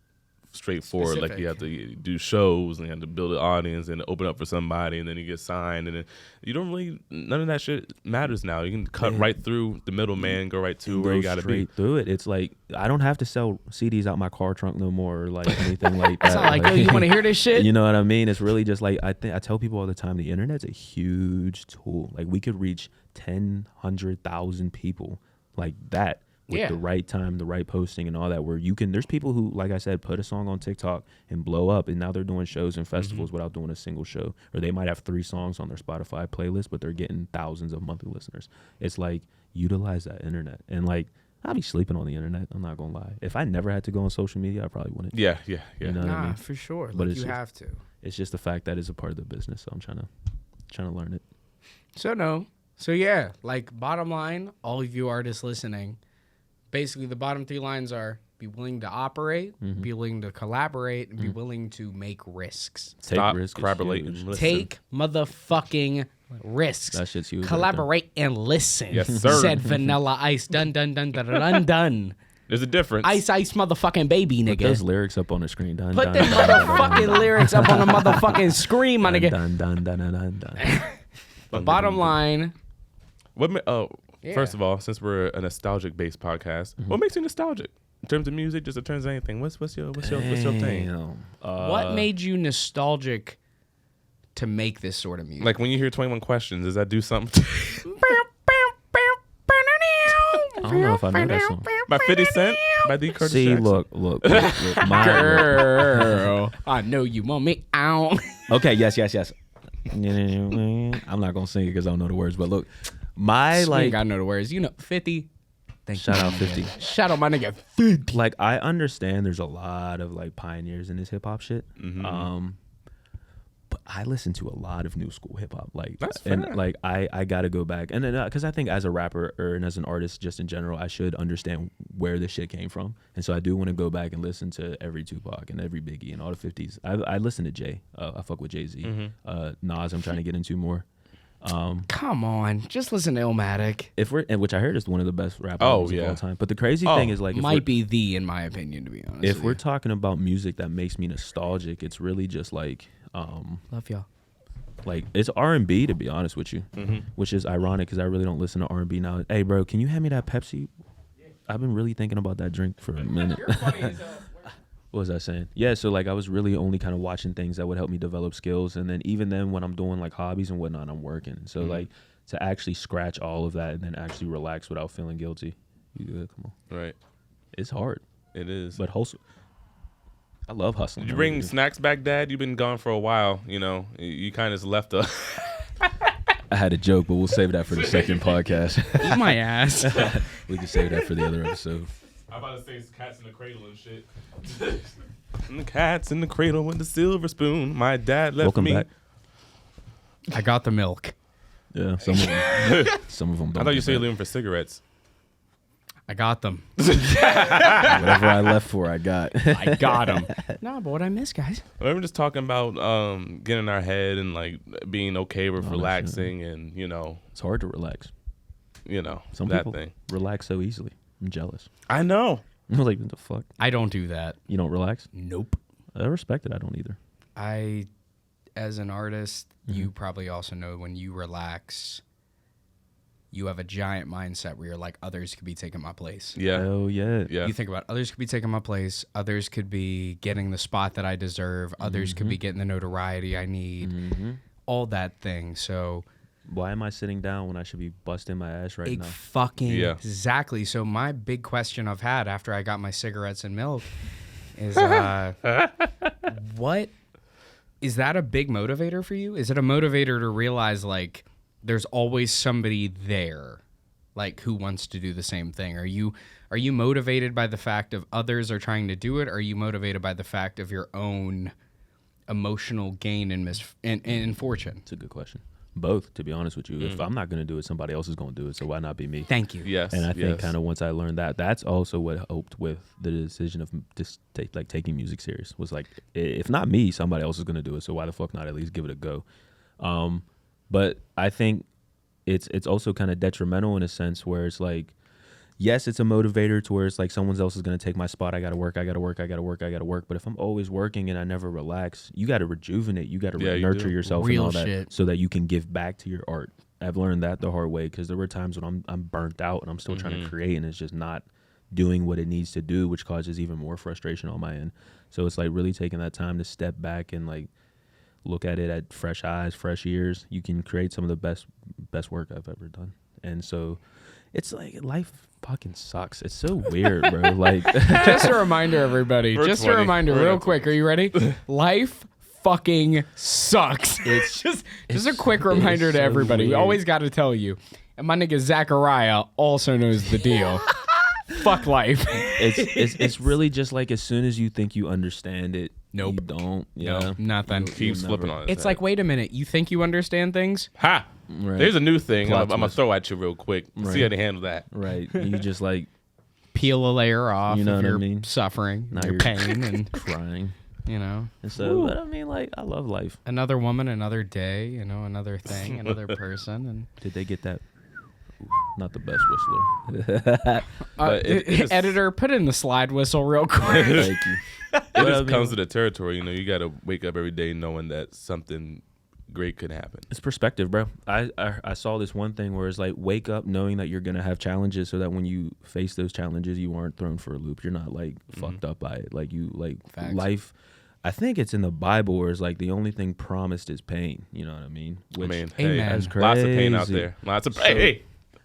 C: straightforward. Like you have to do shows and you have to build an audience and open up for somebody and then you get signed and then you don't really, none of that shit matters now. You can cut right through the middleman, go right to where you got to be.
D: Straight through it. It's like I don't have to sell CDs out my car trunk no more or like anything like that.
B: It's not like, yo, you want to hear this shit?
D: You know what I mean? It's really just like I tell people all the time, the internet's a huge tool. Like we could reach 100,000 people like that with the right time, the right posting and all that, where you can, there's people who, like I said, put a song on TikTok and blow up and now they're doing shows and festivals without doing a single show. Or they might have 3 songs on their Spotify playlist, but they're getting thousands of monthly listeners. It's like, utilize that internet. And like, I'll be sleeping on the internet. I'm not gonna lie. If I never had to go on social media, I probably wouldn't.
C: Yeah.
D: You know what I
B: Nah,
D: mean?
B: for sure.
D: But
B: Like
D: it's
B: you
D: just-
B: have to.
D: It's just the fact that it's a part of the business. So I'm trying to learn it.
B: So yeah, like bottom line, all of you artists listening, basically the bottom 3 lines are be willing to operate, be willing to collaborate, and be willing to make risks.
C: Stop
D: risks is
C: collaborating.
D: huge.
C: Listen.
B: Take motherfucking risks.
D: That shit's huge.
B: Collaborate and listen.
C: Yes, sir.
B: Said Vanilla Ice. Dun dun dun dun dun dun.
C: There's a difference.
B: Ice Ice motherfucking baby,
D: Put those
B: nigga.
D: lyrics up on the screen. Dun,
B: Put
D: dun,
B: them
D: dun, dun,
B: motherfucking lyrics up on the motherfucking screen, my nigga.
D: dun, dun, dun, dun, dun, dun.
B: But bottom line,
C: First of all, since we're a nostalgic based podcast, what makes you nostalgic in terms of music, just in terms of anything? What's your thing?
D: Damn.
B: what made you nostalgic to make this sort of music?
C: Like when you hear 21 Questions, does that do something?
D: I don't know if I know that song.
C: By 50 Cent? By D. Curtis
D: See,
C: Jackson?
D: look. My,
B: Girl, I know you want me out.
D: okay, yes. I'm not gonna sing it because I don't know the words, but look, my
B: Like,
D: like
B: I know the words. You know, 50. Thank
D: Shout
B: you,
D: out
B: my
D: 50.
B: nigga. Shout out my nigga 50.
D: Like, I understand there's a lot of like pioneers in this hip hop shit.
C: Mm-hmm.
D: But I listen to a lot of new school hip hop. Like,
C: That's
D: and
C: fair.
D: like I gotta go back, and then because I think as a rapper and as an artist, just in general, I should understand where this shit came from, and so I do want to go back and listen to every Tupac and every Biggie and all the 50s. I listen to Jay. I fuck with Jay-Z. Nas, I'm trying to get into more.
B: Come on, just listen to Illmatic.
D: Which I heard is one of the best rap
C: Oh,
D: albums
C: yeah.
D: of all time. But the crazy thing is, like, if
B: Might be the, in my opinion, to be honest.
D: if
B: with
D: we're
B: you.
D: talking about music that makes me nostalgic, it's really just like
B: Love y'all.
D: like it's R&B, to be honest with you, which is ironic because I really don't listen to R&B now. Hey, bro, can you hand me that Pepsi? I've been really thinking about that drink for a minute. What was I saying? Yeah, so like I was really only kind of watching things that would help me develop skills, and then even then when I'm doing like hobbies and whatnot, I'm working. So like to actually scratch all of that and then actually relax without feeling guilty. You good? Come on.
C: Right.
D: It's hard,
C: It is.
D: but hustle. I love hustling.
C: Did you
D: I
C: bring
D: really do.
C: snacks back, Dad? You've been gone for a while. You know, you kind of just left us.
D: I had a joke, but we'll save that for the second podcast.
B: Eat my ass.
D: We can save that for the other episode.
C: I'm about to say cats in the cradle and shit. And the cats in the cradle with the silver spoon. My dad left
D: Welcome
C: me.
D: back.
B: I got the milk.
D: Yeah, some of them. Some of them.
C: I thought you said you were leaving for cigarettes.
B: I got them.
D: Whatever I left for, I got.
B: I got them. No, but what I miss, guys?
C: We were just talking about getting in our head and like being okay with
D: Oh,
C: relaxing and you know
D: It's hard to relax. Some
C: that
D: people
C: thing.
D: relax so easily. I'm jealous.
C: I know.
D: I'm like, what the fuck?
B: I don't do that.
D: You don't relax?
B: Nope.
D: I respect it. I don't either.
B: I, as an artist, you probably also know when you relax, you have a giant mindset where you're like, others could be taking my place.
C: Yeah.
D: Oh yeah.
C: Yeah.
B: You think about others could be taking my place. Others could be getting the spot that I deserve. Others could be getting the notoriety I need. All that thing. So
D: Why am I sitting down when I should be busting my ass right now?
B: fucking
C: Yeah.
B: exactly. So my big question I've had after I got my cigarettes and milk is, what is that a big motivator for you? Is it a motivator to realize like there's always somebody there, like who wants to do the same thing? Are you motivated by the fact of others are trying to do it? Or are you motivated by the fact of your own emotional gain and fortune?
D: It's a good question. Both, to be honest with you. If I'm not going to do it, somebody else is going to do it. So why not be me?
B: Thank you.
C: Yes.
D: And I think
C: yes.
D: kind of once I learned that, that's also what helped with the decision of just taking music serious. Was like, if not me, somebody else is going to do it. So why the fuck not at least give it a go? But I think it's also kind of detrimental in a sense where it's like, yes, it's a motivator to where it's like someone else is going to take my spot. I got to work. But if I'm always working and I never relax, you got to rejuvenate. You got to
C: Yeah, you
D: nurture
C: do.
D: yourself
B: Real
D: and all that
B: shit.
D: so that you can give back to your art. I've learned that the hard way because there were times when I'm burnt out and I'm still trying to create and it's just not doing what it needs to do, which causes even more frustration on my end. So it's like really taking that time to step back and like look at it at fresh eyes, fresh ears. You can create some of the best work I've ever done. And so it's like life fucking sucks. It's so weird, bro. Like
B: Just a reminder, everybody.
C: We're
B: Just
C: 20.
B: a reminder,
C: We're
B: real
C: not
B: quick. Are you ready? Life fucking sucks. It's just a quick reminder to
D: so
B: everybody. We
D: weird.
B: always got to tell you. And my nigga Zachariah also knows the deal. Fuck life.
D: it's really just like as soon as you think you understand it,
B: Nope.
D: you don't. Yeah,
B: No, nothing.
C: keeps
D: You'll
C: flipping
D: never-
C: on it.
B: It's like, wait a minute. You think you understand things?
C: Ha!
D: Right.
C: There's a new thing.
D: Plot
C: I'm gonna
D: twist.
C: throw at you real quick. See
D: Right.
C: how to handle that.
D: Right. You just like
B: Peel a layer off
D: You know
B: of
D: what I
B: your
D: mean?
B: suffering,
D: Now
B: your
D: you're-
B: pain, and,
D: crying.
B: you know,
D: And so, but I mean, like, I love life.
B: another woman, another day, you know, another thing, another person. And
D: Did they get that? Not the best whistler.
C: But it just-
B: editor, put in the slide whistle real quick.
D: Thank you.
C: It
D: But
C: just
D: I mean,
C: comes to the territory. You know, you got to wake up every day knowing that something great could happen.
D: It's perspective, bro. I saw this one thing where it's like wake up knowing that you're gonna have challenges, so that when you face those challenges, you aren't thrown for a loop. You're not like fucked up by it. Like you like
B: Facts.
D: life. I think it's in the Bible where it's like the only thing promised is pain. You know what I mean?
C: I mean,
B: Amen.
C: hey,
B: That's
C: lots of pain out
D: crazy.
C: there. Lots of pain.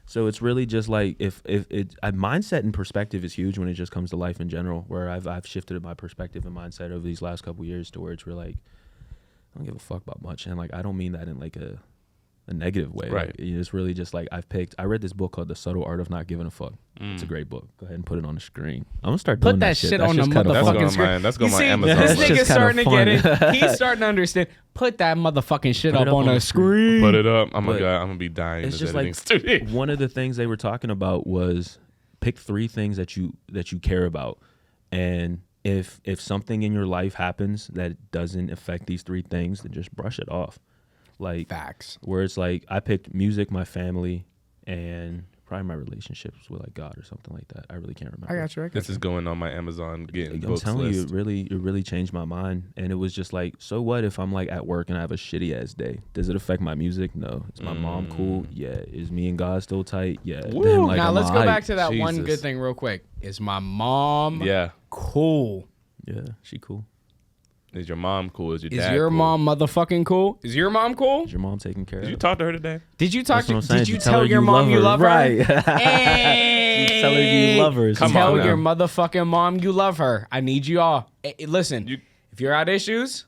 D: So it's really just like if mindset and perspective is huge when it just comes to life in general. Where I've shifted my perspective and mindset over these last couple years to where it's really like I don't give a fuck about much, and like I don't mean that in like a negative way.
C: Right.
D: Like, it's really just like I read this book called The Subtle Art of Not Giving a Fuck. It's a great book. Go ahead and put it on the screen. I'm gonna start doing
B: Put that shit
D: That's
B: on the
D: just kinda
C: That's
B: motherfucking
C: going
B: screen.
C: on that's going
B: You
C: on my
B: see,
C: Amazon
B: this
C: list.
B: nigga's
D: It's kinda
B: starting to get
D: fun.
B: it. He's starting to understand. Put that motherfucking shit
D: Put
B: up
D: it
B: on a screen.
C: Put it up. Oh my
D: But
C: god, I'm gonna be dying in
D: it's
C: this
D: just
C: editing
D: like
C: studio.
D: one of the things they were talking about was pick 3 things that you care about, and if something in your life happens that doesn't affect these 3 things, then just brush it off. Like
B: Facts.
D: where it's like I picked music, my family, and probably my relationships with like God or something like that. I really can't remember.
B: I got you.
C: This is going on my Amazon getting
D: I'm
C: books
D: telling you,
C: list.
D: it really changed my mind. And it was just like, so what if I'm like at work and I have a shitty ass day? Does it affect my music? No. Is my mom cool? Yeah. Is me and God still tight? Yeah. Then, like,
B: Now
D: I'm
B: let's go
D: alright.
B: back to that one
C: Jesus.
B: good thing real quick. Is my mom
C: Yeah.
B: cool?
D: Yeah, she cool.
C: Is your mom cool? Is your
B: Is
C: dad
B: your
C: cool?
B: mom motherfucking cool? Is your mom cool?
D: Is your mom taking care
C: Did
D: of?
C: you talk to her today?
B: Did you talk
D: That's what I'm
B: to?
D: saying.
B: Did you
D: tell
B: tell
D: her
B: your mom you love her?
D: Right.
B: Hey,
D: Tell her you love her.
C: Come
B: Tell
C: on now.
B: your motherfucking mom you love her. I need you all. Listen,
C: You-
B: if you're out issues,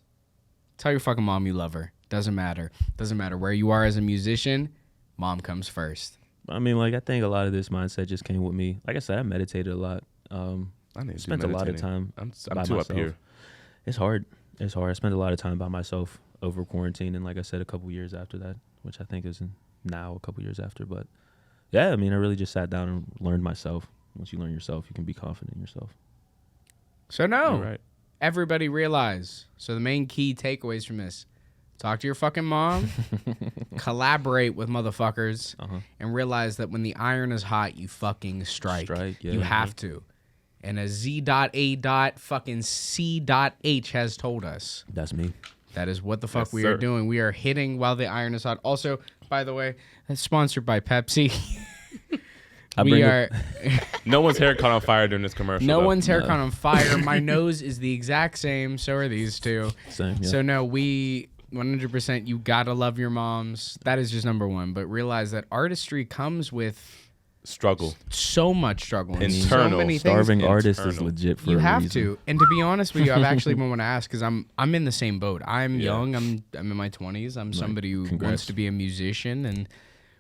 B: tell your fucking mom you love her. Doesn't matter. Doesn't matter where you are as a musician. Mom comes first.
D: I mean, like, I think a lot of this mindset just came with me. Like I said, I meditated a lot.
C: I need to
D: Spent a lot of time
C: I'm
D: by
C: too
D: myself.
C: up here.
D: It's hard. It's hard. I spent a lot of time by myself over quarantine, and like I said, a couple years after that, which I think is now a couple years after. But yeah, I mean, I really just sat down and learned myself. Once you learn yourself, you can be confident in yourself.
B: So no,
C: You're right.
B: everybody realize. So the main key takeaways from this: talk to your fucking mom, collaborate with motherfuckers, and realize that when the iron is hot, you fucking strike.
D: Yeah.
B: You have to. And as Z.A. fucking C.H has told us,
D: That's me.
B: that is what the fuck
C: Yes,
B: we are
C: sir.
B: doing. We are hitting while the iron is hot. Also, by the way, that's sponsored by Pepsi. We are.
C: No one's hair caught on fire during this commercial.
B: No
C: though.
B: one's hair caught on fire. My nose is the exact same. So are these two.
D: Same. Yeah.
B: So no, we 100%. You gotta love your moms. That is just number one. But realize that artistry comes with
C: struggle.
B: so much struggle and so
C: Internal.
B: many
D: Starving
B: things.
D: artist is
C: internal.
D: legit for
B: You
D: a
B: have
D: reason.
B: to. And to be honest with you, I've actually been want to ask because I'm in the same boat. I'm young. I'm in my 20s. I'm somebody who
D: Congrats.
B: wants to be a musician and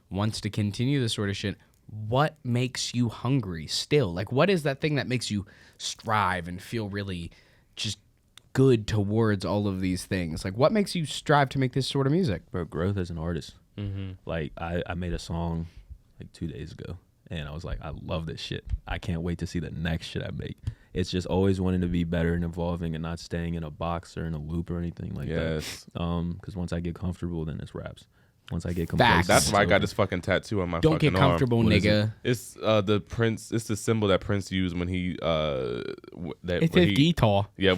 B: wants to continue this sort of shit. What makes you hungry still? Like, what is that thing that makes you strive and feel really just good towards all of these things? Like, what makes you strive to make this sort of music?
D: Bro, growth as an artist.
C: Mm-hmm.
D: Like I made a song like 2 days ago, and I was like, I love this shit. I can't wait to see the next shit I make. It's just always wanting to be better and evolving and not staying in a box or in a loop or anything like
C: Yes.
D: that. Because once I get comfortable, then it's raps. Once I get
B: Facts.
D: complacent,
C: That's
D: it's
C: why I got
D: over.
C: this fucking tattoo on my
B: Don't
C: fucking
B: get
C: arm.
B: comfortable,
D: What is
B: nigga.
C: It's the Prince. It's the symbol that Prince used when he
B: It's
C: when
B: a
C: he,
B: guitar.
C: yeah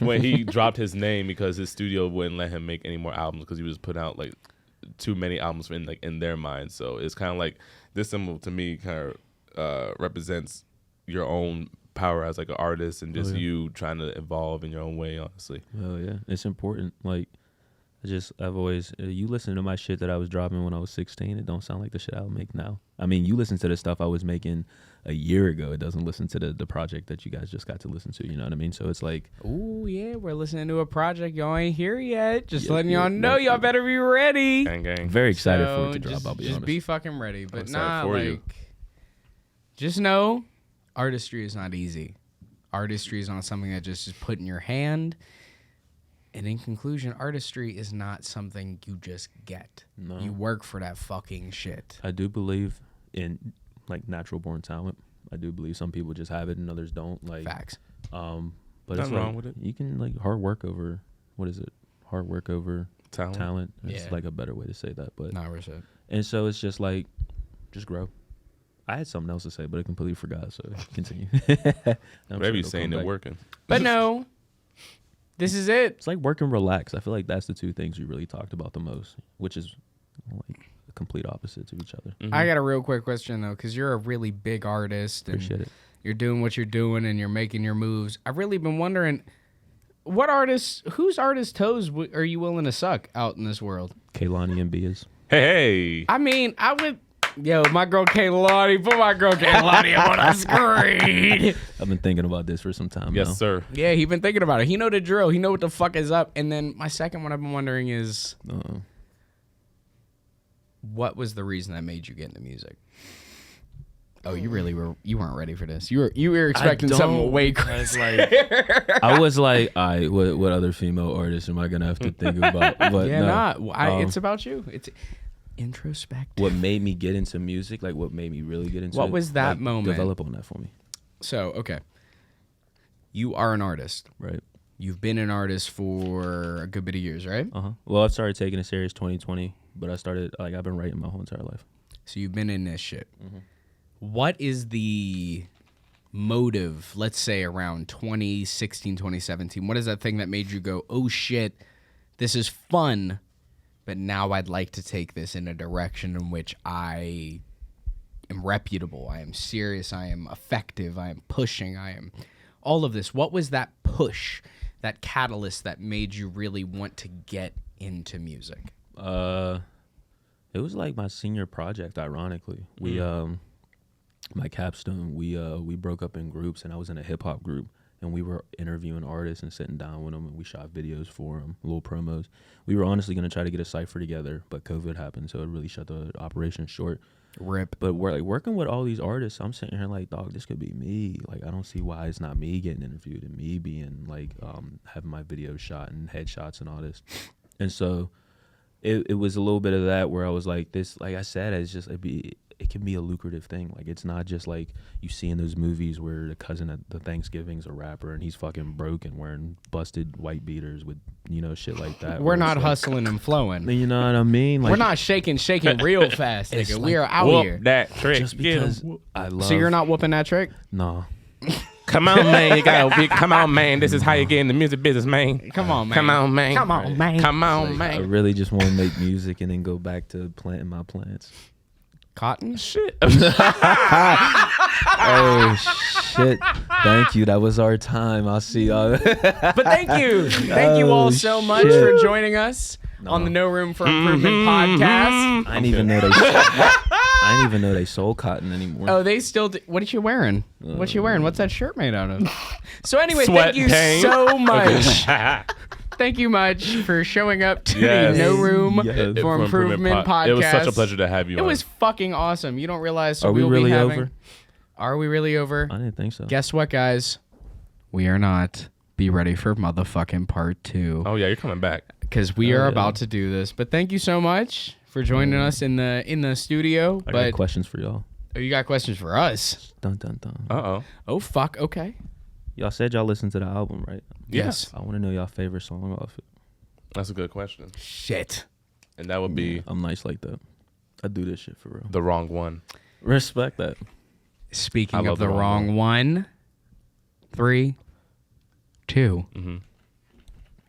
C: when he dropped his name because his studio wouldn't let him make any more albums because he was putting out like too many albums in their mind. So it's kind of like this symbol to me kind of represents your own power as like an artist and just you trying to evolve in your own way. Honestly,
D: Well, yeah, it's important. Like, I've always, you listen to my shit that I was dropping when I was 16. It don't sound like the shit I would make now. I mean, you listen to the stuff I was making a year ago. It doesn't listen to the project that you guys just got to listen to. You know what I mean? So it's like,
B: Ooh, yeah, we're listening to a project y'all ain't here yet. Just
D: Yeah,
B: letting
D: yeah,
B: y'all know
D: yeah.
B: y'all better be ready.
C: gang gang.
D: I'm very excited for
B: So
D: it to drop.
B: just,
D: I'll be
B: just
D: honest.
B: be fucking ready. But
C: excited
B: nah,
C: for
B: like,
C: you.
B: just know, artistry is not easy. Artistry is not something that just is put in your hand. And in conclusion, artistry is not something you just get.
D: No.
B: You work for that fucking shit.
D: I do believe in like natural born talent. I do believe some people just have it and others don't. Like,
B: Facts.
D: but
C: Nothing
D: it's like,
C: wrong with it.
D: You can like hard work over hard work over
C: Talent.
D: It's
B: Yeah.
D: like a better way to say that. But
B: Nah, shit.
D: and so it's just like, just grow. I had something else to say, but I completely forgot. So continue.
C: Whatever you're saying, they're working.
B: But no, this is it.
D: It's like work and relax. I feel like that's the two things we really talked about the most, which is like the complete opposites of each other.
B: I got a real quick question though, because you're a really big artist and
D: Appreciate it.
B: you're doing what you're doing and you're making your moves. I've really been wondering, whose artist toes are you willing to suck out in this world?
D: Kaylani and Bia's.
C: Hey,
B: I mean, I would. Yo, my girl Kaylani, put my girl Kaylani up on the screen.
D: I've been thinking about this for some time now.
C: yes sir.
B: Yeah, he been thinking about it. He know the drill. He know what the fuck is up. And then my second one I've been wondering is, what was the reason that made you get into music? Oh, you weren't ready for this. You were expecting something way crazy.
D: I was like, all right, what other female artists am I gonna have to think about? But
B: Yeah,
D: no.
B: it's about you. It's introspective.
D: What made me get into music? Like, what made me really get into
B: What
D: it?
B: was that
D: Like,
B: moment?
D: Develop on that for me.
B: So, okay. You are an artist.
D: Right.
B: You've been an artist for a good bit of years, right?
D: Well, I've started taking it serious 2020, but I've been writing my whole entire life.
B: So you've been in this shit. What is the motive, let's say around 2016, 2017? What is that thing that made you go, oh shit, this is fun, but now I'd like to take this in a direction in which I am reputable, I am serious, I am effective, I am pushing, I am all of this. What was that push, that catalyst that made you really want to get into music?
D: It was like my senior project, ironically. We my capstone, we broke up in groups, and I was in a hip hop group, and we were interviewing artists and sitting down with them, and we shot videos for them, little promos. We were honestly going to try to get a cypher together, but COVID happened, so it really shut the operation short.
B: Rip.
D: But we're like working with all these artists. I'm sitting here like, dog, this could be me. Like, I don't see why it's not me getting interviewed and me being like having my videos shot and headshots and all this. And so it was a little bit of that where I was like, this, like I said, it's just it can be a lucrative thing. Like, it's not just like you see in those movies where the cousin at the Thanksgiving's a rapper and he's fucking broke and wearing busted white beaters with, shit like that.
B: We're not hustling and flowing.
D: You know what I mean? Like,
B: We're not shaking real fast, nigga. We are out
C: Whoop
B: here.
C: that trick.
D: just because I love.
B: So you're not whooping that trick?
D: No.
C: Come on, man. You gotta come on, man. This is how you get in the music business, man.
B: Come on, man.
C: Come on, man.
B: Come on, man.
C: Come on,
D: I
C: man.
D: really just want to make music and then go back to planting my plants.
B: Cotton?
C: Shit.
D: Oh shit! Thank you. That was our time. I'll see y'all.
B: But thank you. Thank you all so much
D: shit.
B: for joining us on the No Room for Improvement podcast.
D: I didn't even know they. I didn't even know they sold cotton anymore.
B: Oh, they still do. What are you wearing? What you wearing? What's that shirt made out of? So anyway,
C: Sweat
B: thank you
C: paint.
B: so much. Thank you much for showing up to
C: Yes.
B: the No Room
D: Yes.
B: for Improvement podcast.
C: It was such a pleasure to have you
B: It
C: on.
B: was fucking awesome. You don't realize. So
D: Are we
B: we'll
D: really
B: be having,
D: over?
B: Are we really over?
D: I didn't think so.
B: Guess what, guys? We are not. Be ready for motherfucking part 2.
C: Oh yeah, you're coming back.
B: Because we are about to do this. But thank you so much for joining us in the studio.
D: I
B: But
D: got questions for y'all.
B: oh, you got questions for us?
D: Dun dun dun.
C: Uh-oh.
B: Oh fuck. Okay.
D: Y'all said y'all listened to the album, right?
B: Yes.
D: I want to know y'all favorite song off it.
C: That's a good question.
B: Shit.
C: And that would be
D: I'm nice like that. I do this shit for real.
C: The Wrong One.
D: Respect that.
B: Speaking
C: I
B: of
C: love
B: the
C: The
B: wrong
C: Wrong
B: one, 3, 2,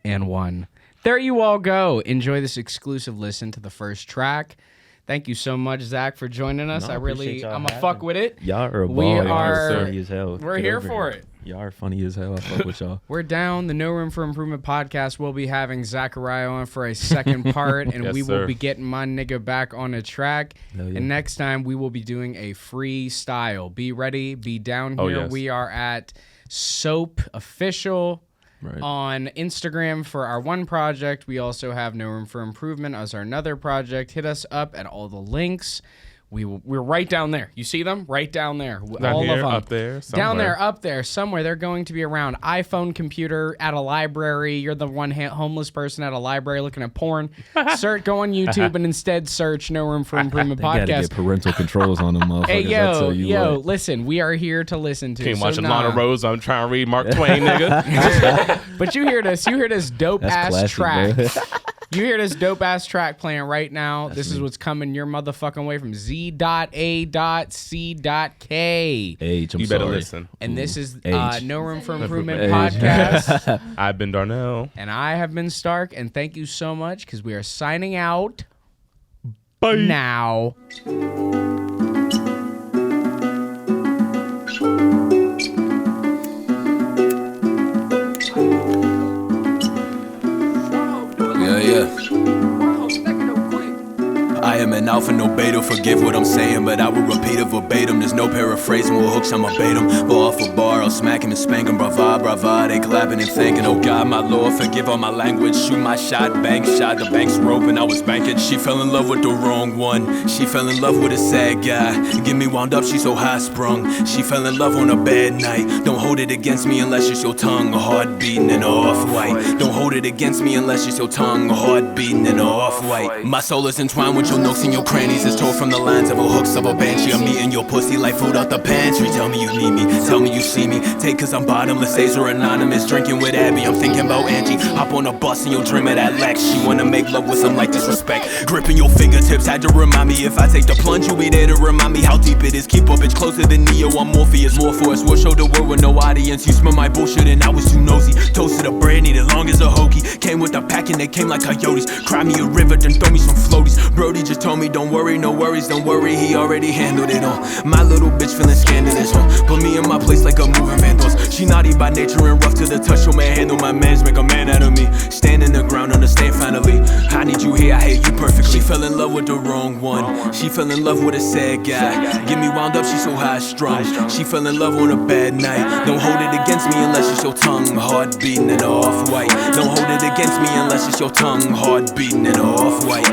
B: and 1. There you all go. Enjoy this exclusive listen to the first track. Thank you so much, Zach, for joining us.
D: No, I appreciate y'all
B: I'm a
D: having
B: fuck
D: me.
B: with it.
D: Y'all are a
B: We
D: ball. Y'all
B: are-
D: funny as hell.
B: We're
D: Get
B: here
D: over
B: for it.
D: Y'all are funny as hell. I fuck with y'all.
B: We're down. The No Room for Improvement podcast will be having Zachariah on for a second part, and
C: Yes,
B: we will
C: sir.
B: be getting my nigga back on the track.
D: Hell yeah.
B: And next time, we will be doing a freestyle. Be ready. Be down
C: Oh,
B: here.
C: yes.
B: We are at Soap Official
D: Right.
B: on Instagram for our one project. We also have No Room for Improvement as our another project. Hit us up at all the links. We're right down there. You see them? Right down there.
C: Down
B: all
C: here,
B: of them.
C: up there,
B: Down
C: somewhere.
B: there, up there, somewhere. They're going to be around. iPhone, computer, at a library. You're the one homeless person at a library looking at porn. Go on YouTube and instead search No Room for Improvement
D: They gotta
B: podcast.
D: get parental controls on them motherfuckers.
B: Hey,
D: I tell you what.
B: listen. We are here to listen to.
C: Can't
B: so
C: watch a
B: nah.
C: lot of Rose. I'm trying to read Mark Twain, nigga.
B: But you hear this. You hear this dope
D: That's
B: ass
D: classic,
B: track.
D: bro.
B: You hear this dope ass track playing right now. This is what's coming your motherfucking way from Z.A.C.K.
D: Age, I'm
C: You better
D: sorry.
C: listen.
B: And this is
D: Age.
B: No Room for Improvement
D: Age.
B: podcast.
C: I've been Darnell.
B: And I have been Stark. And thank you so much because we are signing out
C: Bye.
B: now.
E: Yeah. I am an alpha
A: for no beta. Forgive what I'm saying, but I will repeat it verbatim. There's no paraphrasing, with hooks I'ma bait him. Bar for bar, I'll smack him and spank him. Brava, brava, they clapping and thanking. Oh God, my Lord, forgive all my language. Shoot my shot, bank shot, the bank's broke and I was banking. She fell in love with the wrong one. She fell in love with a sad guy. Get me wound up, she so high sprung. She fell in love on a bad night. Don't hold it against me unless it's your tongue. A heart beating and a off-white. Don't hold it against me unless it's your tongue. A heart beating and a off-white. My soul is entwined with your nooks and your crannies. It's tore from the lines of a hooks of a banshee. I'm eating your pussy like food out the pantry. Tell me you need me, tell me you see me. Take cause I'm bottomless, A's or anonymous. Drinking with Abby, I'm thinking about Angie. Hop on a bus and you'll dream of that Lex. She wanna make love with some like disrespect. Gripping your fingertips, had to remind me. If I take the plunge, you'll be there to remind me how deep it is. Keep a bitch closer than Neo, I'm Morpheus. More for us, we'll show the world with no audience. You smell my bullshit and I was too nosy. Toasted a bread, needed long as a hoagie. Came with a pack and they came like coyotes. Cry me a river, then throw me some floaties. Brody just told me don't worry, no worries, don't worry. He already handled it all. My little bitch feeling scandalous, huh? Put me in my place like a moving vandals. She naughty by nature and rough to the touch. She'll manhandle my mans, make a man out of me. Stand in the ground, understand finally. I need you here, I hate you perfectly. She fell in love with the wrong one. She fell in love with a sad guy. Get me wound up, she so high strung. She fell in love on a bad night. Don't hold it against me unless it's your tongue. Heart beating and off-white. Don't hold it against me unless it's your tongue. Heart beating and off-white.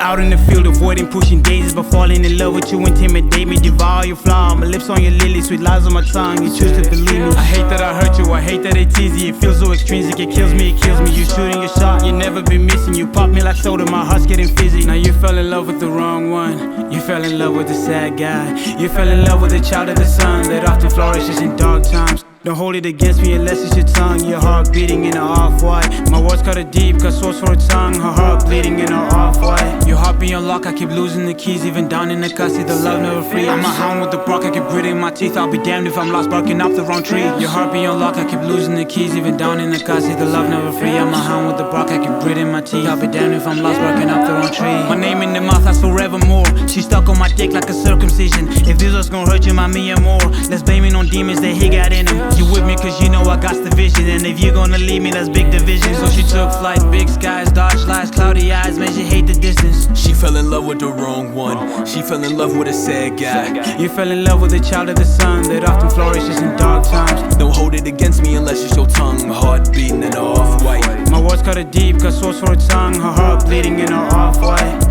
E: Out in the field, avoiding pushing daisies, but falling in love with you, intimidate me, devour your flower. My lips on your lily, sweet lies on my tongue. You choose to believe me. I hate that I hurt you, I hate that it's easy. It feels so extrinsic, it kills me, it kills me. You shooting your shot, you never been missing. You pop me like soda, my heart's getting fizzy. Now you fell in love with the wrong one. You fell in love with a sad guy. You fell in love with a child of the sun that often flourishes in dark times. Don't hold it against me unless it's your tongue. Your heart beating in a off-white. My words cut it deep, got source for a tongue. Her heart bleeding in a off-white. Your heart be unlocked, I keep losing the keys. Even down in the car, see the love never free. I'm a hound with the bark, I keep gritting my teeth. I'll be damned if I'm lost, barking up the wrong tree. Your heart be unlocked, I keep losing the keys. Even down in the car, see the love never free. I'm a hound with the bark, I keep gritting my teeth. I'll be damned if I'm lost, barking up the wrong tree. My name in the mouth, that's forevermore. She stuck on my dick like a circumcision. If this was gonna hurt you, me and more. Let's blame it on demons that he got in him. You with me cause you know I got the vision. And if you're gonna leave me, that's big division. So she took flight, big skies, dark lights, cloudy eyes, man, she hate the distance.
A: She fell in love with the wrong one. She fell in love with a sad guy.
E: You fell in love with a child of the sun that often flourishes in dark times.
A: Don't hold it against me unless it's your tongue. Heart beating and off-white.
E: My words cut it deep, got source for a tongue. Her heart bleeding in her off-white.